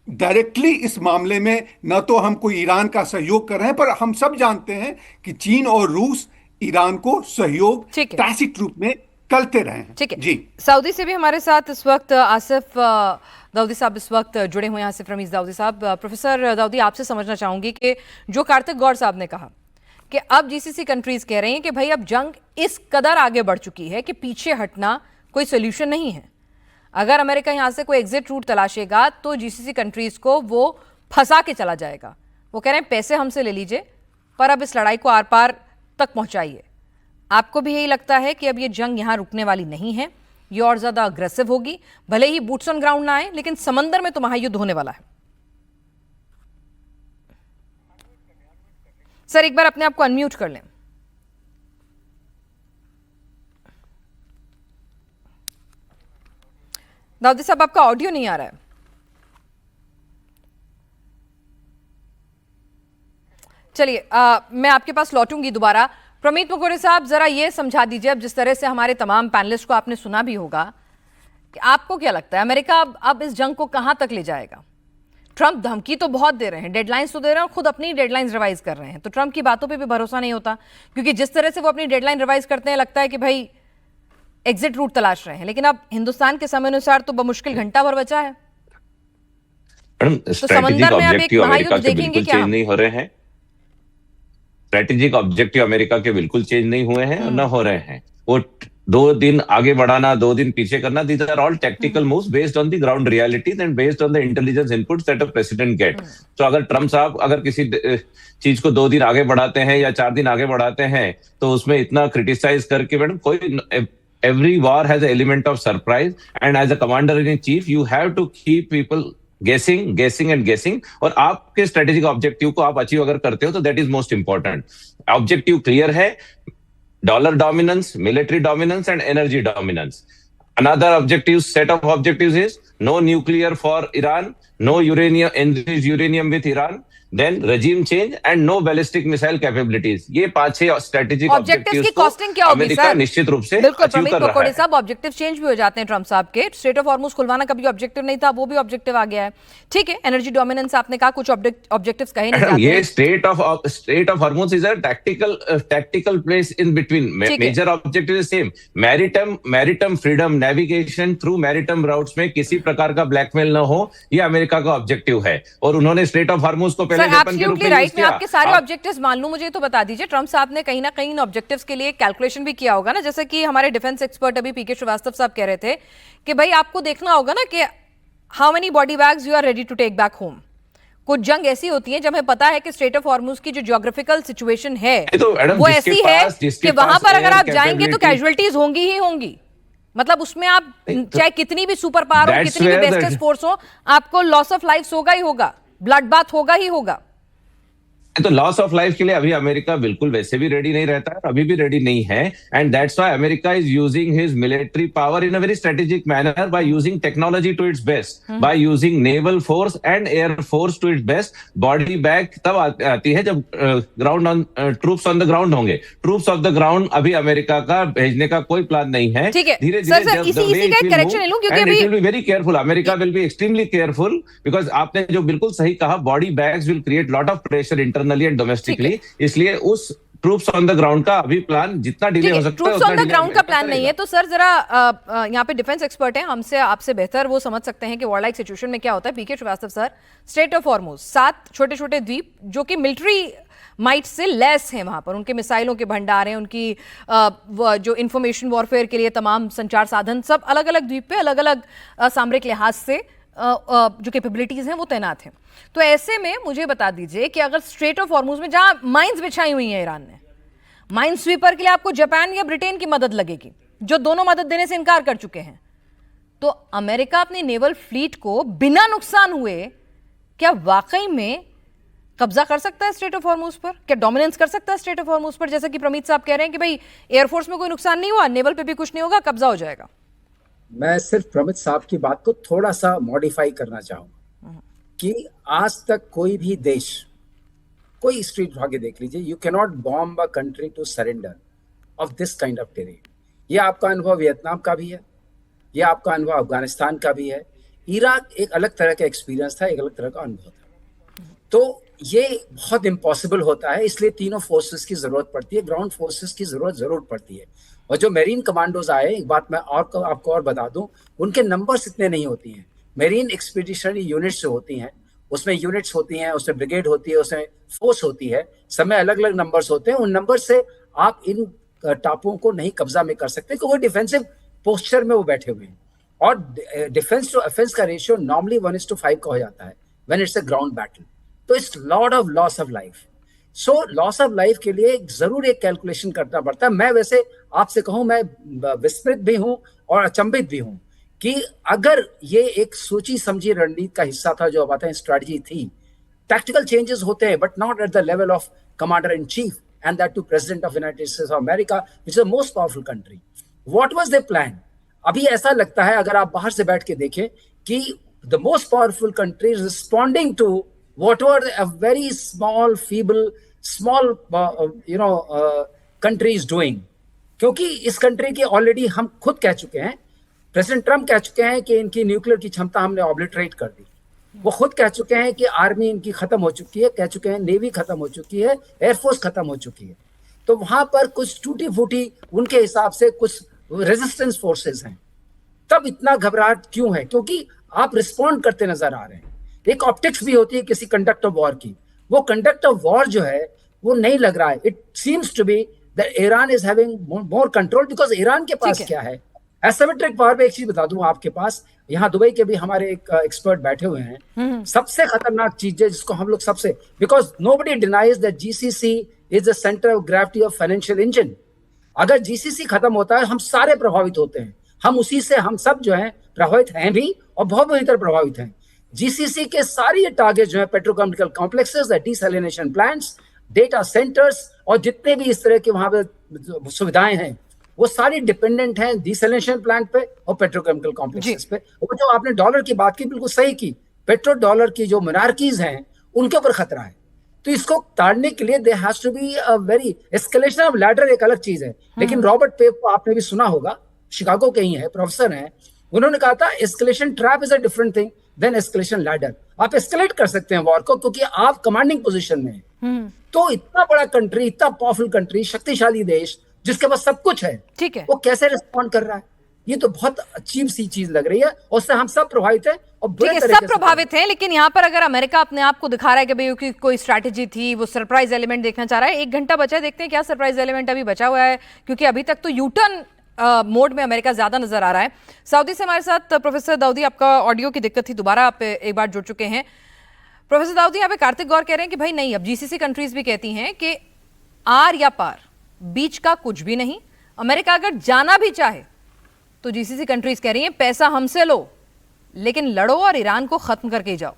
डायरेक्टली इस मामले में न तो हम कोई ईरान का सहयोग कर रहे हैं, पर हम सब जानते हैं कि चीन और रूस ईरान को सहयोग टैसिट रूप में करते रहे हैं। ठीक है जी। सऊदी से भी हमारे साथ इस वक्त आसिफ दाऊदी साहब इस वक्त जुड़े हुए हैं। आसिफ रमीज दाऊदी साहब, प्रोफेसर दाऊदी आपसे समझना चाहूंगी कि जो कार्तिक गौर साहब ने कहा कि अब जीसीसी कंट्रीज कह रही हैं कि भाई अब जंग इस कदर आगे बढ़ चुकी है कि पीछे हटना कोई सोल्यूशन नहीं है। अगर अमेरिका यहां से कोई एग्जिट रूट तलाशेगा तो जीसीसी कंट्रीज को वो फंसा के चला जाएगा। वो कह रहे हैं पैसे हमसे ले लीजिए पर अब इस लड़ाई को आर पार तक पहुंचाइए। आपको भी यही लगता है कि अब ये जंग यहां रुकने वाली नहीं है, ये और ज्यादा अग्रेसिव होगी, भले ही बूट्स ऑन ग्राउंड ना आए लेकिन समंदर में तो महायुद्ध होने वाला है? सर एक बार अपने आप को अनम्यूट कर लें। दाऊदी साहब आपका ऑडियो नहीं आ रहा है। चलिए मैं आपके पास लौटूंगी दोबारा। प्रमीत मुखर्जी साहब जरा ये समझा दीजिए, अब जिस तरह से हमारे तमाम पैनलिस्ट को आपने सुना भी होगा, कि आपको क्या लगता है अमेरिका अब इस जंग को कहां तक ले जाएगा? ट्रंप धमकी तो बहुत दे रहे हैं, डेडलाइंस तो दे रहे हैं और खुद अपनी डेडलाइंस रिवाइज कर रहे हैं, तो ट्रंप की बातों पे भी भरोसा नहीं होता, क्योंकि जिस तरह से वो अपनी डेडलाइन रिवाइज करते हैं लगता है कि भाई एग्जिट रूट तलाश रहे हैं, लेकिन अब हिंदुस्तान के समय अनुसार तो बमुश्किल घंटा भर बचा है। तो समंदर में अब एक महायुद्ध देखेंगे क्या? चेंज नहीं हो रहे हैं, स्ट्रेटेजिक ऑब्जेक्टिव अमेरिका के बिल्कुल चेंज नहीं हुए हैं और न हो रहे हैं। वो 2 दिन आगे बढ़ाना, 2 दिन पीछे करना, these are all tactical moves based on the ground realities and based on the intelligence inputs that a president gets. तो अगर ट्रंप साहब अगर किसी चीज को 2 दिन आगे बढ़ाते हैं या 4 दिन आगे बढ़ाते हैं तो उसमें इतना क्रिटिसाइज करके मैडम कोई, every war has an element of surprise and as a commander in chief you have to keep people guessing और आपके स्ट्रेटेजिक ऑब्जेक्टिव को आप अचीव अगर करते हो तो that is most important. Objective clear है, dollar dominance, military dominance and energy dominance. Another objective set of objectives is no nuclear for Iran, no enriched uranium with Iran, then regime change and no ballistic missile capabilities. ये 5-6 strategic objectives की costing क्या होगी sir? निश्चित रूप से बिल्कुल प्रमीत मुखर्जी साहब, objective change भी हो जाते हैं ट्रंप साहब के। स्ट्रेट ऑफ हॉर्मुज खुलवाना कभी ऑब्जेक्टिव नहीं था, वो भी ऑब्जेक्टिव आ गया है। ठीक है, एनर्जी डोमिनेंस आपने कहा, कुछ ऑब्जेक्टिव्स कहे नहीं जाते। ये strait of Hormuz is a tactical place in between. Major objective is same, maritime freedom, navigation through maritime routes में किसी प्रकार का ब्लैकमेल न हो, ये अमेरिका का ऑब्जेक्टिव है। और उन्होंने स्ट्रेट ऑफ हॉर्मुज को पहले सर वेपन के रूप एब्सोल्युटली में यूज राइट, मैं किया। आपके सारे आप- ऑब्जेक्टिव्स मान लूं, मुझे तो बता दीजिए ट्रम्प साहब ने कहीं ना कहीं इन ऑब्जेक्टिव्स के लिए कैलकुलेशन भी किया होगा ना, जैसे कि हमारे डिफेंस एक्सपर्ट अभी पीके श्रीवास्तव साहब कह रहे थे कि भाई आपको देखना होगा ना कि how many body bags you are ready to take back home. कुछ जंग ऐसी होती है जब हमें पता है कि स्ट्रेट ऑफ हॉर्मुज की जो ज्योग्राफिकल सिचुएशन है तो मैडम, वो जिसके ऐसी है पास- जिसके कि वहां पास पर अगर air आप जाएंगे तो capability- कैजुअलिटीज होंगी ही होंगी। मतलब उसमें आप तो- चाहे कितनी भी सुपर पावर हो, That's कितनी भी where the- बेस्टेस्ट फोर्स हो, आपको लॉस ऑफ लाइफ होगा ही होगा, ब्लड बाथ होगा ही होगा। तो लॉस ऑफ लाइफ के लिए अभी अमेरिका बिल्कुल वैसे भी रेडी नहीं रहता है, अभी भी रेडी नहीं है, and that's why America is using his military power in a very strategic manner by using technology to its best, by using naval force and air force to its best. Body bag तब आती है जब ground on troops on the ground होंगे। Troops off the ground अभी America का भेजने का कोई प्लान नहीं है। ठीक है धीरे सर, सर इसी का एक करेक्शन ले लूं क्योंकि अभी will be very careful, America will be extremely careful, because आपने जो बिल्कुल सही कहा, body bags will create lot of pressure internally and domestically, इसलिए उस ट्रूप्स ऑन द ग्राउंड का अभी प्लान जितना डिले हो सकता है ट्रूप्स उतना ऑन द delay ग्राउंड का अमेरिका प्लान नहीं है। तो सर जरा यहाँ पे डिफेंस एक्सपर्ट हैं, हमसे आपसे बेहतर वो समझ सकते हैं कि वॉर लाइक सिचुएशन में क्या होता है। P K Srivastava sir, strait of Hormuz 7 छोटे छोटे द्वीप जो कि मिलिट्री माइट से लेस हैं, वहां पर उनके मिसाइलों के भंडार हैं, उनकी जो इंफॉर्मेशन वॉरफेयर के लिए तमाम संचार साधन सब अलग अलग द्वीप पे अलग अलग सामरिक लिहाज से जो कैपेबिलिटीज हैं वो तैनात हैं। तो ऐसे में मुझे बता दीजिए कि अगर स्ट्रेट ऑफ हॉर्मुज में जहां माइंस बिछाई हुई हैं ईरान ने, माइन स्वीपर के लिए आपको जापान या ब्रिटेन की मदद लगेगी, जो दोनों मदद देने से इनकार कर चुके हैं। तो अमेरिका अपनी नेवल फ्लीट को बिना नुकसान हुए क्या वाकई में कब्जा कर सकता है स्ट्रेट ऑफ हॉर्मुज पर? क्या डोमिनेंस कर सकता है स्ट्रेट ऑफ हॉर्मुज पर? जैसा कि प्रमीत साहब कह रहे हैं कि भाई एयरफोर्स में कोई नुकसान नहीं हुआ, नेवल पे भी कुछ नहीं होगा, कब्जा हो जाएगा। मैं सिर्फ प्रमित साहब की बात को थोड़ा सा मॉडिफाई करना चाहूंगा कि आज तक कोई भी देश, कोई स्ट्रीट भागे देख लीजिए, you can not bomb a country to surrender of this kind of terrain. ये आपका अनुभव वियतनाम का भी है, ये आपका अनुभव अफगानिस्तान का भी है। इराक एक अलग तरह का एक्सपीरियंस था, एक अलग तरह का अनुभव था। तो ये बहुत इम्पॉसिबल होता है, इसलिए तीनों फोर्सेस की जरूरत पड़ती है, ग्राउंड फोर्सेस की जरूर पड़ती है। और जो मेरीन कमांडोज आए, एक बात मैं और आपको और बता दूं, उनके नंबर्स इतने नहीं होती हैं। मेरीन एक्सपीडिशनरी यूनिट्स जो होती हैं, उसमें यूनिट्स होती हैं, उसमें ब्रिगेड होती है, उसमें फोर्स होती है, सब में अलग अलग नंबर्स होते हैं। उन नंबर से आप इन टापुओं को नहीं कब्जा में कर सकते क्योंकि डिफेंसिव पोस्चर में वो बैठे हुए हैं। और डिफेंस टू ऑफेंस का रेशियो नॉर्मली 1:5 का हो जाता है when it's a ground battle. तो it's lot of loss of life. So loss of life के लिए जरूर एक कैलकुलेशन करना पड़ता है। मैं वैसे आपसे कहूं, मैं विस्मित भी हूं और अचंभित भी हूं कि अगर ये एक सोची समझी रणनीति का हिस्सा था, जो बातें स्ट्रेटजी थी, टैक्टिकल चेंजेस होते हैं but not at the level of commander in chief and that too president of United States of America which is the most powerful country. What was their plan? अभी ऐसा लगता है अगर आप बाहर से बैठ के देखें कि the most powerful country is responding to whatever a very small country is doing, क्योंकि इस कंट्री की ऑलरेडी हम खुद कह चुके हैं, प्रेसिडेंट ट्रम्प कह चुके हैं कि इनकी न्यूक्लियर की क्षमता हमने ऑब्लिटरेट कर दी। वो खुद कह चुके हैं कि आर्मी इनकी खत्म हो चुकी है, कह चुके हैं नेवी खत्म हो चुकी है, एयरफोर्स खत्म हो चुकी है। तो वहां पर कुछ टूटी फूटी उनके हिसाब से कुछ रेजिस्टेंस फोर्सेस हैं। तब इतना घबराहट क्यों है? क्योंकि आप रिस्पॉन्ड करते नजर आ रहे हैं। एक ऑप्टिक्स भी होती है किसी कंडक्ट ऑफ वॉर की, वो कंडक्ट ऑफ वॉर जो है वो नहीं लग रहा है। It seems to be that Iran is having more control, because Iran के पास क्या है, एसिमेट्रिक पावर पे। एक चीज बता दूं आपके पास, यहाँ दुबई के भी हमारे एक एक्सपर्ट बैठे हुए हैं, सबसे खतरनाक चीज है जिसको हम लोग सबसे, because nobody denies that GCC is the centre of gravity of financial engine. अगर जीसीसी खत्म होता है हम सारे प्रभावित होते हैं, हम उसी से हम सब जो है प्रभावित हैं भी और बहुत बुरी तरह प्रभावित हैं। जीसीसी के सारी ये टारगेट जो है, petrochemical complexes, desalination plants, data centres और जितने भी इस तरह के वहां पे सुविधाएं हैं, वो सारी डिपेंडेंट हैं डिसैलिनेशन प्लांट पे और पेट्रोकेमिकल कॉम्प्लेक्सेस पे। वो जो आपने डॉलर की बात की, बिल्कुल सही की, पेट्रो डॉलर की जो मोनार्कीज हैं उनके ऊपर खतरा है। तो इसको ताड़ने के लिए there has to be a very escalation of ladder, एक अलग चीज है। लेकिन रॉबर्ट पेप को आपने भी सुना होगा, शिकागो के ही है, प्रोफेसर हैं, उन्होंने कहा था escalation trap is a different thing than escalation ladder. आप एस्केलेट कर सकते हैं वॉर को क्योंकि आप कमांडिंग पोजीशन में हैं। तो इतना बड़ा कंट्री, इतना पावरफुल कंट्री, शक्तिशाली देश जिसके पास सब कुछ है, ठीक है, वो कैसे रिस्पॉन्ड कर रहा है? ये तो बहुत अजीब सी चीज लग रही है, और उससे हम सब प्रभावित हैं और बुरे ठीक है, तरीके सब से प्रभावित हैं। लेकिन यहाँ पर अगर अमेरिका अपने आप को दिखा रहा है कि भाई उसकी कोई स्ट्रैटेजी थी, वो सरप्राइज एलिमेंट देखना चाह रहा है, 1 घंटा बचा है, देखते हैं क्या सरप्राइज एलिमेंट अभी बचा हुआ है, क्योंकि अभी तक तो यूटर्न मोड में अमेरिका ज्यादा नजर आ रहा है। सऊदी से हमारे साथ प्रोफेसर दाऊदी, आपका ऑडियो की दिक्कत थी, दोबारा आप एक बार जुड़ चुके हैं। प्रोफेसर दाऊदी, यहाँ पे कार्तिक गौर कह रहे हैं कि भाई नहीं, अब जीसीसी कंट्रीज भी कहती हैं कि आर या पार, बीच का कुछ भी नहीं। अमेरिका अगर जाना भी चाहे तो जीसीसी कंट्रीज कह रही हैं पैसा हमसे लो, लेकिन लड़ो और ईरान को खत्म करके ही जाओ।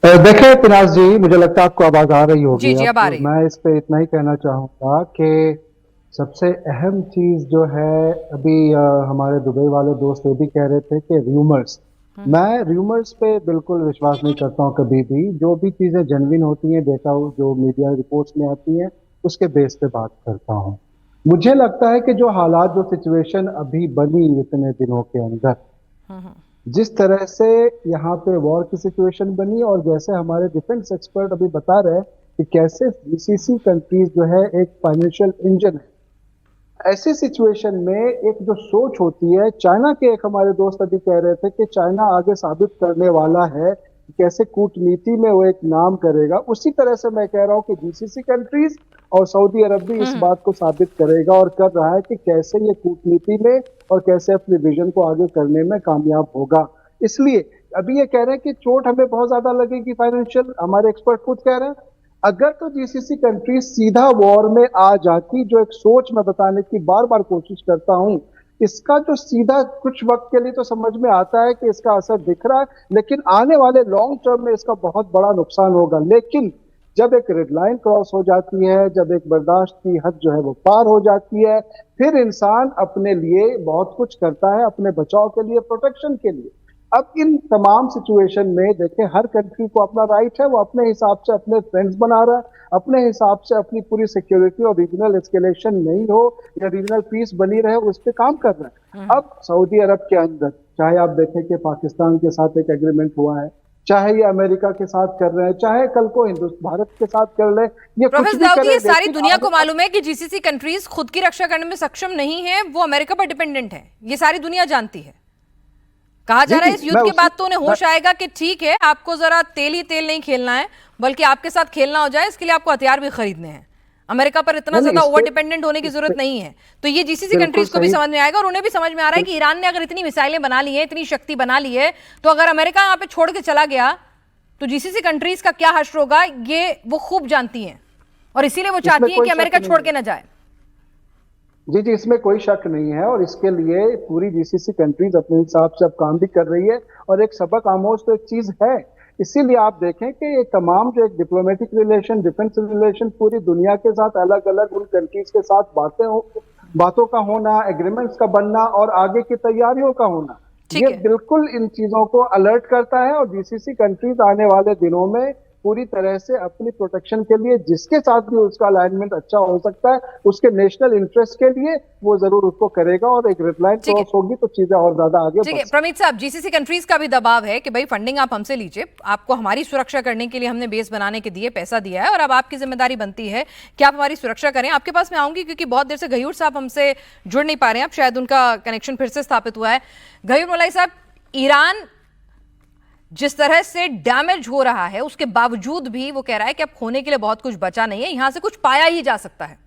देखिए पिनाज जी, मुझे लगता है आपको आवाज आ रही होगी। जी, अब आ रही है। मैं इस पे इतना ही कहना चाहूंगा कि सबसे अहम चीज जो है, अभी हमारे दुबई वाले दोस्त ये भी कह रहे थे कि रूमर्स, मैं रूमर्स पे बिल्कुल विश्वास नहीं करता हूँ कभी भी। जो भी चीजें जेन्युइन होती हैं, डेटा जो मीडिया रिपोर्ट्स में आती हैं, उसके बेस पे बात करता हूँ। मुझे लगता है कि जो हालात, जो सिचुएशन अभी बनी इतने दिनों के अंदर, जिस तरह से यहाँ पे वॉर की सिचुएशन बनी, और जैसे हमारे डिफेंस एक्सपर्ट अभी बता रहे हैं कि कैसे जीसीसी कंट्रीज जो है एक फाइनेंशियल इंजन है, ऐसी सिचुएशन में एक जो सोच होती है, चाइना के एक हमारे दोस्त अभी कह रहे थे कि चाइना आगे साबित करने वाला है कि कैसे कूटनीति में वो एक नाम करेगा। उसी तरह से मैं कह रहा हूँ कि जीसीसी कंट्रीज और सऊदी अरब भी इस बात को साबित करेगा और कर रहा है कि कैसे ये कूटनीति में और कैसे अपने विजन को आगे करने में कामयाब होगा। इसलिए अभी ये कह रहे हैं कि चोट हमें बहुत ज्यादा लगेगी फाइनेंशियल, हमारे एक्सपर्ट खुद कह रहे हैं। अगर तो जीसीसी कंट्री सीधा वॉर में आ जाती, जो एक सोच मैं बताने की बार बार कोशिश करता हूं, इसका जो सीधा कुछ वक्त के लिए तो समझ में आता है कि इसका असर दिख रहा है, लेकिन आने वाले लॉन्ग टर्म में इसका बहुत बड़ा नुकसान होगा। लेकिन जब एक रेड लाइन क्रॉस हो जाती है, जब एक बर्दाश्त की हद जो है वो पार हो जाती है, फिर इंसान अपने लिए बहुत कुछ करता है, अपने बचाव के लिए, प्रोटेक्शन के लिए। अब इन तमाम सिचुएशन में देखें, हर कंट्री को अपना राइट है, वो अपने हिसाब से अपने फ्रेंड्स बना रहा है, अपने हिसाब से अपनी पूरी सिक्योरिटी और रीजनल एस्केलेशन नहीं हो या रीजनल पीस बनी रहे, उस पर काम कर रहा है। अब सऊदी अरब के अंदर चाहे आप देखें कि पाकिस्तान के साथ एक एग्रीमेंट हुआ है, चाहे ये अमेरिका के साथ कर रहे हैं, चाहे कल को भारत के साथ कर ले, ये कुछ भी करे, ये सारी दुनिया को मालूम है कि जीसीसी कंट्रीज खुद की रक्षा करने में सक्षम नहीं है, वो अमेरिका पर डिपेंडेंट है, ये सारी दुनिया जानती है। कहा जा रहा है इस युद्ध के बाद तो उन्हें होश आएगा कि ठीक है, आपको जरा तेल ही तेल नहीं खेलना है, बल्कि आपके साथ खेलना हो जाए, इसके लिए आपको हथियार भी खरीदने हैं। अमेरिका पर इतना ज्यादा ओवर डिपेंडेंट होने की जरूरत नहीं है। तो ये जीसीसी कंट्रीज को भी समझ में आएगा और उन्हें भी समझ में आ रहा है कि ईरान ने अगर इतनी मिसाइलें बना ली है, इतनी शक्ति बना ली है, तो अगर अमेरिका यहाँ पे छोड़ के चला गया तो जीसीसी कंट्रीज का क्या हश्र होगा, ये वो खूब जानती हैं, और इसीलिए वो चाहती हैं कि अमेरिका छोड़ के ना जाए। जी जी, इसमें कोई शक नहीं है, और इसके लिए पूरी जीसीसी कंट्रीज अपने हिसाब से अब काम भी कर रही है, और एक सबक आमोज तो एक चीज है। इसीलिए आप देखें कि ये तमाम जो एक डिप्लोमेटिक रिलेशन, डिफेंस रिलेशन पूरी दुनिया के साथ अलग अलग उन कंट्रीज के साथ बातों का होना, एग्रीमेंट्स का बनना और आगे की तैयारियों का होना, ये बिल्कुल इन चीजों को अलर्ट करता है। और जीसीसी कंट्रीज आने वाले दिनों में पूरी तरह से अपनी प्रोटेक्शन के लिए, जिसके साथ भी उसका अलाइनमेंट अच्छा हो सकता है, उसके नेशनल इंटरेस्ट के लिए वो जरूर उसको करेगा, और एक रेड लाइन क्रॉस होगी तो चीजें और ज्यादा आगे बढ़। प्रमीत साहब, जीसीसी कंट्रीज का भी दबाव है कि भाई फंडिंग आप हमसे लीजिए, आपको हमारी सुरक्षा करने के लिए हमने बेस बनाने के लिए पैसा दिया है, और अब आपकी जिम्मेदारी बनती है कि आप हमारी सुरक्षा करें। आपके पास मैं आऊंगी क्योंकि बहुत देर से गयूर साहब हमसे जुड़ नहीं पा रहे हैं, अब शायद उनका कनेक्शन फिर से स्थापित हुआ है। गयूर मौलाई साहब, ईरान जिस तरह से डैमेज हो रहा है, उसके बावजूद भी वो कह रहा है कि अब खोने के लिए बहुत कुछ बचा नहीं है, यहां से कुछ पाया ही जा सकता है,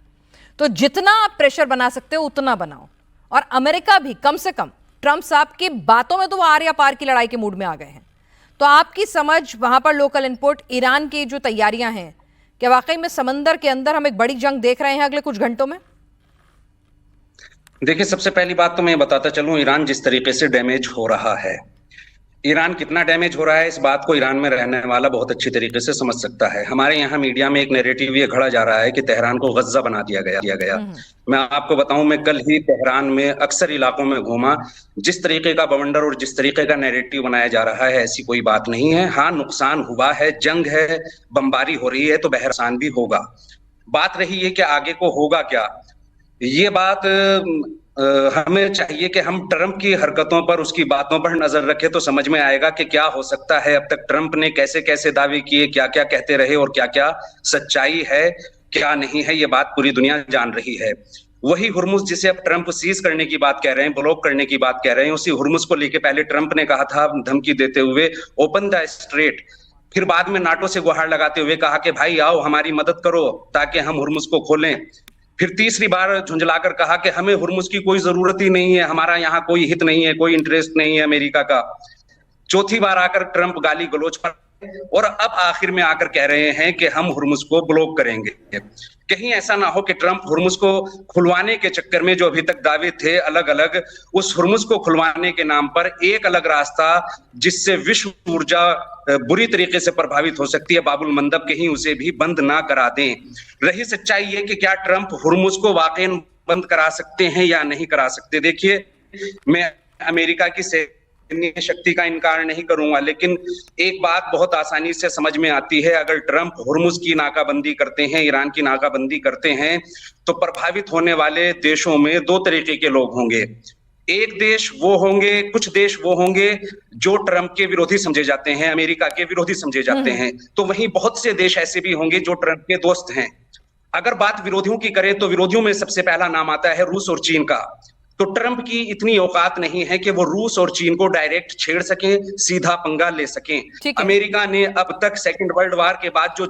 तो जितना आप प्रेशर बना सकते हो उतना बनाओ। और अमेरिका भी कम से कम ट्रंप साहब की बातों में तो वो आर या पार की लड़ाई के मूड में आ गए हैं। तो आपकी समझ, वहां पर लोकल इनपुट, ईरान की जो तैयारियां हैं, क्या वाकई में समंदर के अंदर हम एक बड़ी जंग देख रहे हैं अगले कुछ घंटों में? देखिए, सबसे पहली बात तो मैं बताता चलूं, ईरान जिस तरीके से डैमेज हो रहा है, ईरान कितना डैमेज हो रहा है, इस बात को ईरान में रहने वाला बहुत अच्छी तरीके से समझ सकता है। हमारे यहाँ मीडिया में एक नैरेटिव ये खड़ा जा रहा है कि तेहरान को गज्जा बना दिया गया। मैं आपको बताऊं, मैं कल ही तेहरान में अक्सर इलाकों में घूमा, जिस तरीके का बवंडर और जिस तरीके का नैरेटिव बनाया जा रहा है, ऐसी कोई बात नहीं है। हाँ, नुकसान हुआ है, जंग है, बमबारी हो रही है, तो बहरसान भी होगा। बात रही है कि आगे को होगा क्या, ये बात हमें चाहिए कि हम ट्रंप की हरकतों पर, उसकी बातों पर नजर रखें तो समझ में आएगा कि क्या हो सकता है। अब तक ट्रंप ने कैसे कैसे दावे किए, क्या क्या कहते रहे और क्या क्या सच्चाई है, क्या नहीं है, ये बात पूरी दुनिया जान रही है। वही हुर्मुज जिसे अब ट्रंप सीज करने की बात कह रहे हैं, ब्लॉक करने की बात कह रहे हैं, उसी हुर्मुज को लेके पहले ट्रंप ने कहा था धमकी देते हुए ओपन द स्ट्रेट, फिर बाद में नाटो से गुहार लगाते हुए कहा कि भाई आओ हमारी मदद करो ताकि हम हुर्मुज को खोलें, फिर तीसरी बार झुंझलाकर कहा कि हमें हुर्मुज की कोई जरूरत ही नहीं है, हमारा यहाँ कोई हित नहीं है, कोई इंटरेस्ट नहीं है अमेरिका का। चौथी बार आकर ट्रंप गाली गलौज पर, और अब आखिर में आकर कह रहे हैं कि हम हुर्मुज को ब्लॉक करेंगे। कहीं ऐसा ना हो कि ट्रंप हुर्मुज को खुलवाने के चक्कर में जो अभी तक दावे थे अलग अलग, उस हुर्मुज को खुलवाने के नाम पर एक अलग रास्ता जिससे विश्व ऊर्जा बुरी तरीके से प्रभावित हो सकती है, बाबुल मंदब, कहीं उसे भी बंद ना करा दें। रही सच्चाई ये कि क्या ट्रंप हुर्मुज को वाकई बंद करा सकते हैं या नहीं करा सकते। देखिए, मैं अमेरिका की सैन्य शक्ति का इनकार नहीं करूंगा, लेकिन एक बात बहुत आसानी से समझ में आती है, अगर ट्रंप हुर्मुज की नाकाबंदी करते हैं, ईरान की नाकाबंदी करते हैं, तो प्रभावित होने वाले देशों में दो तरीके के लोग होंगे। एक देश वो होंगे, कुछ देश वो होंगे जो ट्रंप के विरोधी समझे जाते हैं, अमेरिका के विरोधी समझे जाते हैं, तो वहीं बहुत से देश ऐसे भी होंगे जो ट्रंप के दोस्त हैं। अगर बात विरोधियों की करें तो विरोधियों में सबसे पहला नाम आता है रूस और चीन का। तो ट्रंप की इतनी औकात नहीं है कि वो रूस और चीन को डायरेक्ट छेड़ सकें, सीधा पंगा ले सकें। अमेरिका ने अब तक सेकेंड वर्ल्ड वॉर के बाद जो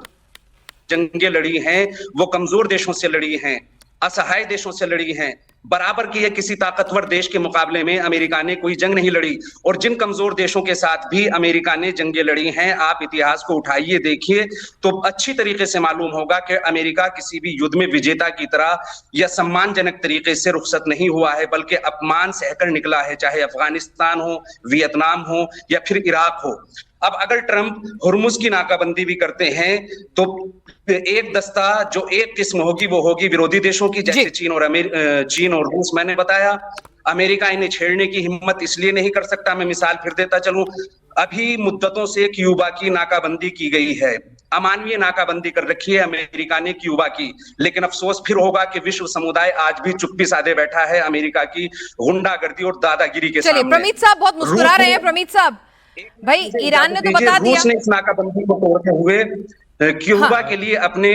जंगें लड़ी हैं वो कमजोर देशों से लड़ी हैं, असहाय देशों से लड़ी हैं। बराबर की है किसी ताकतवर देश के मुकाबले में अमेरिका ने कोई जंग नहीं लड़ी, और जिन कमजोर देशों के साथ भी अमेरिका ने जंगें लड़ी हैं, आप इतिहास को उठाइए देखिए तो अच्छी तरीके से मालूम होगा कि अमेरिका किसी भी युद्ध में विजेता की तरह या सम्मानजनक तरीके से रुखसत नहीं हुआ है, बल्कि अपमान सहकर निकला है, चाहे अफगानिस्तान हो, वियतनाम हो या फिर इराक हो। अब अगर ट्रंप हुर्मुज की नाकाबंदी भी करते हैं तो एक दस्ता जो एक किस्म होगी वो होगी विरोधी देशों की, जैसे चीन और रूस। मैंने बताया अमेरिका इन्हें छेड़ने की हिम्मत इसलिए नहीं कर सकता, मैं मिसाल फिर देता चलूं, अभी मुद्दतों से क्यूबा की नाकाबंदी की गई है, अमानवीय नाकाबंदी कर रखी है अमेरिका ने क्यूबा की, लेकिन अफसोस फिर होगा कि विश्व समुदाय आज भी चुप्पी साधे बैठा है अमेरिका की गुंडागर्दी और दादागिरी के सामने। प्रमीत साहब बहुत मुस्कुरा रहे हैं। प्रमीत साहब, भाई ईरान ने तो बता दिया, रूस ने इस नाकाबंदी को तोड़ते हुए क्यूबा के लिए अपने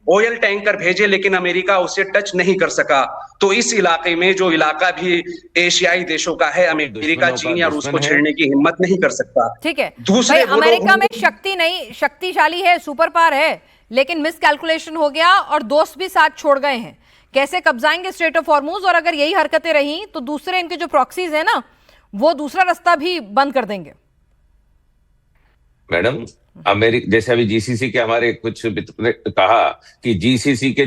ऑयल टैंकर भेजे, लेकिन अमेरिका उसे टच नहीं कर सका। तो इस इलाके में जो इलाका भी एशियाई देशों का है, अमेरिका चीन या रूस को छेड़ने की हिम्मत नहीं कर सकता। ठीक है, दूसरे अमेरिका में शक्ति नहीं, शक्तिशाली है, सुपर पावर है, लेकिन मिस कैलकुलेशन हो गया और दोस्त भी साथ छोड़ गए हैं। कैसे कब्जाएंगे स्ट्रेट ऑफ हॉर्मुज, और अगर यही हरकतें रही तो दूसरे इनके जो प्रॉक्सीज है ना, वो दूसरा रास्ता भी बंद कर देंगे। मैडम, अमेरिका जैसे अभी जीसीसी के हमारे कुछ मित्र ने कहा कि जीसीसी के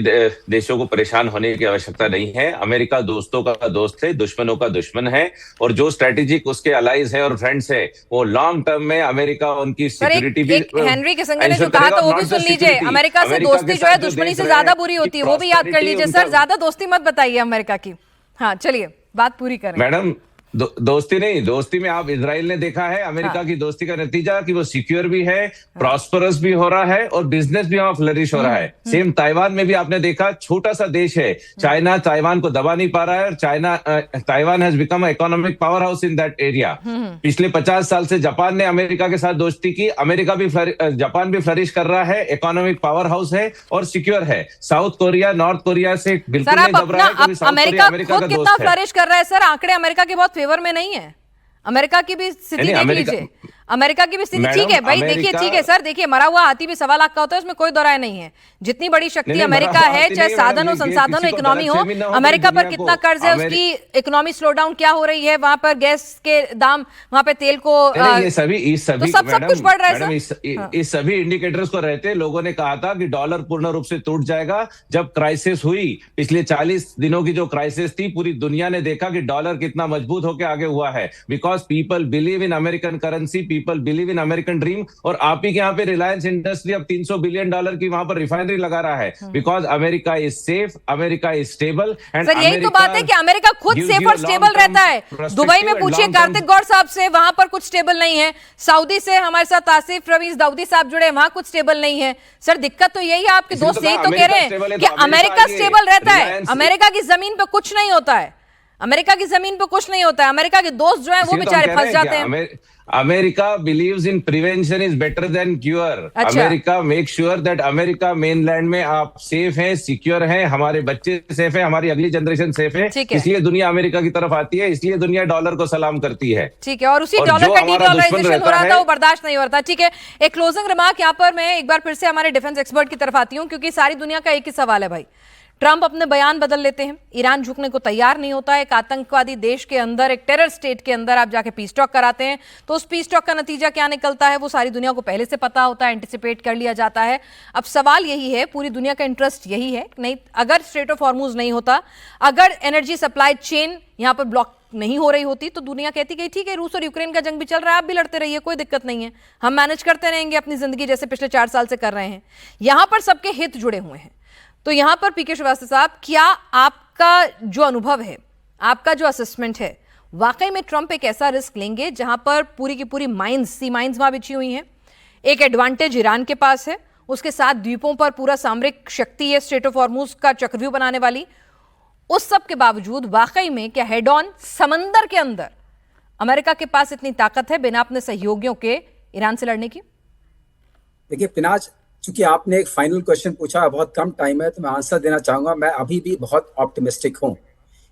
देशों को परेशान होने की आवश्यकता नहीं है। अमेरिका दोस्तों का दोस्त है, दुश्मनों का दुश्मन है, और जो स्ट्रेटेजिक उसके अलाइज है और फ्रेंड्स है, वो लॉन्ग टर्म में अमेरिका उनकी सिक्योरिटी भी हेनरी किसिंगर ने जो कहा था वो भी सुन लीजिए। अमेरिका से दोस्ती जो है दुश्मनी से ज्यादा बुरी होती है, वो भी याद कर लीजिए सर। ज्यादा दोस्ती मत बताइए अमेरिका की। हाँ चलिए बात पूरी करें। मैडम, दोस्ती नहीं, दोस्ती में आप इजराइल ने देखा है अमेरिका की दोस्ती का नतीजा कि वो सिक्योर भी है, प्रॉस्परस भी हो रहा है और बिजनेस भी वहां फ्लरिश हो रहा है। सेम ताइवान में भी आपने देखा, छोटा सा देश है, चाइना ताइवान को दबा नहीं पा रहा है, और Taiwan has become economic power house in that area. पिछले 50 साल से जापान ने अमेरिका के साथ दोस्ती की, अमेरिका भी जापान भी फ्लरिश कर रहा है, इकोनॉमिक पावर हाउस है और सिक्योर है। साउथ कोरिया नॉर्थ कोरिया से बिल्कुल नहीं दब रहा है। अमेरिका खुद कितना फ्लरिश कर रहा है सर, आंकड़े अमेरिका के बहुत फेवर में नहीं है। अमेरिका की भी स्थिति देख लीजिए, अमेरिका की भी स्थिति ठीक है भाई, देखिए ठीक है सर, देखिए मरा हुआ हाथी भी 1.25 लाख का होता है, उसमें कोई दो राय नहीं है। जितनी बड़ी शक्ति अमेरिका है, चाहे साधन हो, संसाधन हो, इकोनॉमी हो, अमेरिका पर कितना कर्ज है, उसकी इकोनॉमी स्लो डाउन क्या हो रही है, वहां पर गैस के दाम, वहां पे तेल को ये सभी तो सब कुछ बढ़ रहा है सर। इस सभी इंडिकेटर्स को रहते लोगों ने कहा था कि डॉलर पूर्ण रूप से टूट जाएगा। जब क्राइसिस हुई, पिछले 40 दिनों की जो क्राइसिस थी, पूरी दुनिया ने देखा कि डॉलर कितना मजबूत होकर आगे हुआ है, because people believe in American currency, people believe in American dream. और आप ही के यहाँ पे रिलायंस इंडस्ट्री अब $300 बिलियन की वहां पर रिफाइनरी लगा रहा है, because America is safe, America is stable. And sir यही तो बात है कि अमेरिका खुद सेफ और स्टेबल रहता है। दुबई में पूछिए कार्तिक गौर साहब से, वहां पर कुछ स्टेबल नहीं है। सऊदी से हमारे साथ आसिफ रवीज दाऊदी साहब जुड़े, वहां कुछ स्टेबल नहीं है। सर दिक्कत तो यही है, आपके दोस्त यही तो कह रहे हैं कि अमेरिका स्टेबल रहता है, अमेरिका की जमीन पे कुछ नहीं होता है। अमेरिका की जमीन पे कुछ नहीं होता है, अमेरिका के दोस्त जो हैं वो बेचारे फंस जाते हैं। America believes in prevention is better than cure. America make sure that America mainland में आप सेफ हैं, सिक्योर हैं, हमारे बच्चे सेफ हैं, हमारी अगली जनरेशन सेफ है, इसलिए दुनिया अमेरिका की तरफ आती है, इसलिए दुनिया डॉलर को सलाम करती है। ठीक है, और उसी डॉलर का डीडॉलराइजेशन हो रहा था वो बर्दाश्त नहीं हो रहा था। ठीक है, एक क्लोजिंग रिमार्क यहाँ पर मैं एक बार फिर से हमारे डिफेंस एक्सपर्ट की तरफ आती हूँ, क्योंकि सारी दुनिया का एक ही सवाल है भाई, ट्रंप अपने बयान बदल लेते हैं, ईरान झुकने को तैयार नहीं होता है, एक आतंकवादी देश के अंदर, एक टेरर स्टेट के अंदर आप जाके पीस टॉक कराते हैं, तो उस पीस टॉक का नतीजा क्या निकलता है वो सारी दुनिया को पहले से पता होता है, एंटिसिपेट कर लिया जाता है। अब सवाल यही है, पूरी दुनिया का इंटरेस्ट यही है, नहीं अगर स्ट्रेट ऑफ हॉर्मूज नहीं होता, अगर एनर्जी सप्लाई चेन यहां पर ब्लॉक नहीं हो रही होती, तो दुनिया कहती कि ठीक है, रूस और यूक्रेन का जंग भी चल रहा है, आप भी लड़ते रहिए, कोई दिक्कत नहीं है, हम मैनेज करते रहेंगे अपनी जिंदगी जैसे पिछले 4 साल से कर रहे हैं। यहां पर सबके हित जुड़े हुए हैं। तो यहां पर पीके श्रीवास्तव साहब, क्या आपका जो अनुभव है, आपका जो असेसमेंट है, वाकई में ट्रंप एक ऐसा रिस्क लेंगे जहां पर पूरी की पूरी माइंस, सी माइंस वहां बिछी हुई हैं, एक एडवांटेज ईरान के पास है, उसके साथ द्वीपों पर पूरा सामरिक शक्ति है, स्ट्रेट ऑफ हॉर्मूज का चक्रव्यूह बनाने वाली, उस सब के बावजूद वाकई में क्या हेड ऑन समंदर के अंदर अमेरिका के पास इतनी ताकत है बिना अपने सहयोगियों के ईरान से लड़ने की? देखिए पिनाज, चूंकि आपने एक फाइनल क्वेश्चन पूछा है, बहुत कम टाइम है, तो मैं आंसर देना चाहूंगा। मैं अभी भी बहुत ऑप्टिमिस्टिक हूं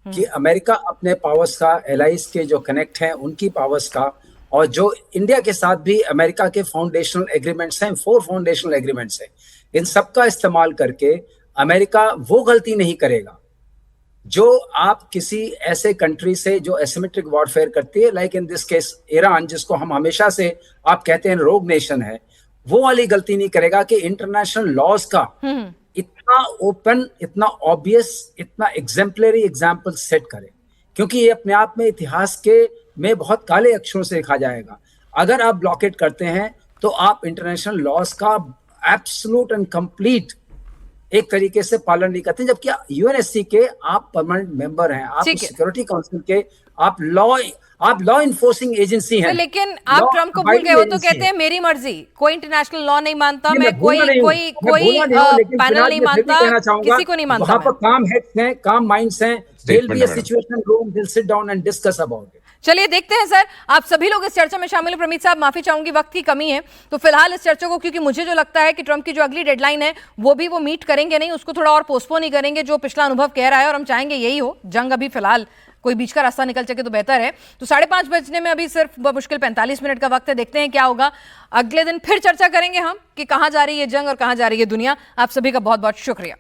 कि अमेरिका अपने पावर्स का, एलाइज के जो कनेक्ट हैं उनकी पावर्स का, और जो इंडिया के साथ भी अमेरिका के फाउंडेशनल एग्रीमेंट्स हैं, 4 फाउंडेशनल एग्रीमेंट्स हैं, इन सब का इस्तेमाल करके अमेरिका वो गलती नहीं करेगा जो आप किसी ऐसे कंट्री से जो एसिमेट्रिक वॉरफेयर करती है, like in this case Iran, जिसको हम हमेशा से आप कहते हैं रोग नेशन है, वो वाली गलती नहीं करेगा कि इंटरनेशनल लॉज का इतना ओपन, इतना ऑब्वियस, इतना एग्जेम्पलरी एग्जाम्पल सेट करे, क्योंकि ये अपने आप में इतिहास के में बहुत काले अक्षरों से लिखा जाएगा। अगर आप ब्लॉकेट करते हैं तो आप इंटरनेशनल लॉज का एब्सोल्यूट एंड कंप्लीट एक तरीके से पालन नहीं करते, जबकि यूएनएससी के आप परमानेंट मेंबर हैं, आप सिक्योरिटी काउंसिल के, आप लॉ इन्फोर्सिंग एजेंसी हैं। लेकिन आप ट्रंप को भूल गए, वो तो कहते हैं मेरी मर्जी, कोई इंटरनेशनल लॉ नहीं मानता, मैं कोई पैनल नहीं मानता, किसी को नहीं मानता। वहां पर काम हेड्स हैं, काम माइंड्स हैं, they'll be a situation room, they'll sit down and discuss about it। चलिए देखते हैं सर, आप सभी लोग इस चर्चा में शामिल हैं। प्रमीत साहब, माफी चाहूंगी, वक्त की कमी है, तो फिलहाल इस चर्चा को, क्योंकि मुझे जो लगता है कि ट्रंप की जो अगली डेडलाइन है वो मीट करेंगे नहीं, उसको थोड़ा और पोस्टपोन ही करेंगे, जो पिछला अनुभव कह रहा है, और हम चाहेंगे यही हो, जंग अभी फिलहाल कोई बीच का रास्ता निकल सके तो बेहतर है। तो 5:30 बजने में अभी सिर्फ मुश्किल 45 मिनट का वक्त है, देखते हैं क्या होगा। अगले दिन फिर चर्चा करेंगे हम कि कहां जा रही है जंग और कहां जा रही है दुनिया। आप सभी का बहुत बहुत शुक्रिया।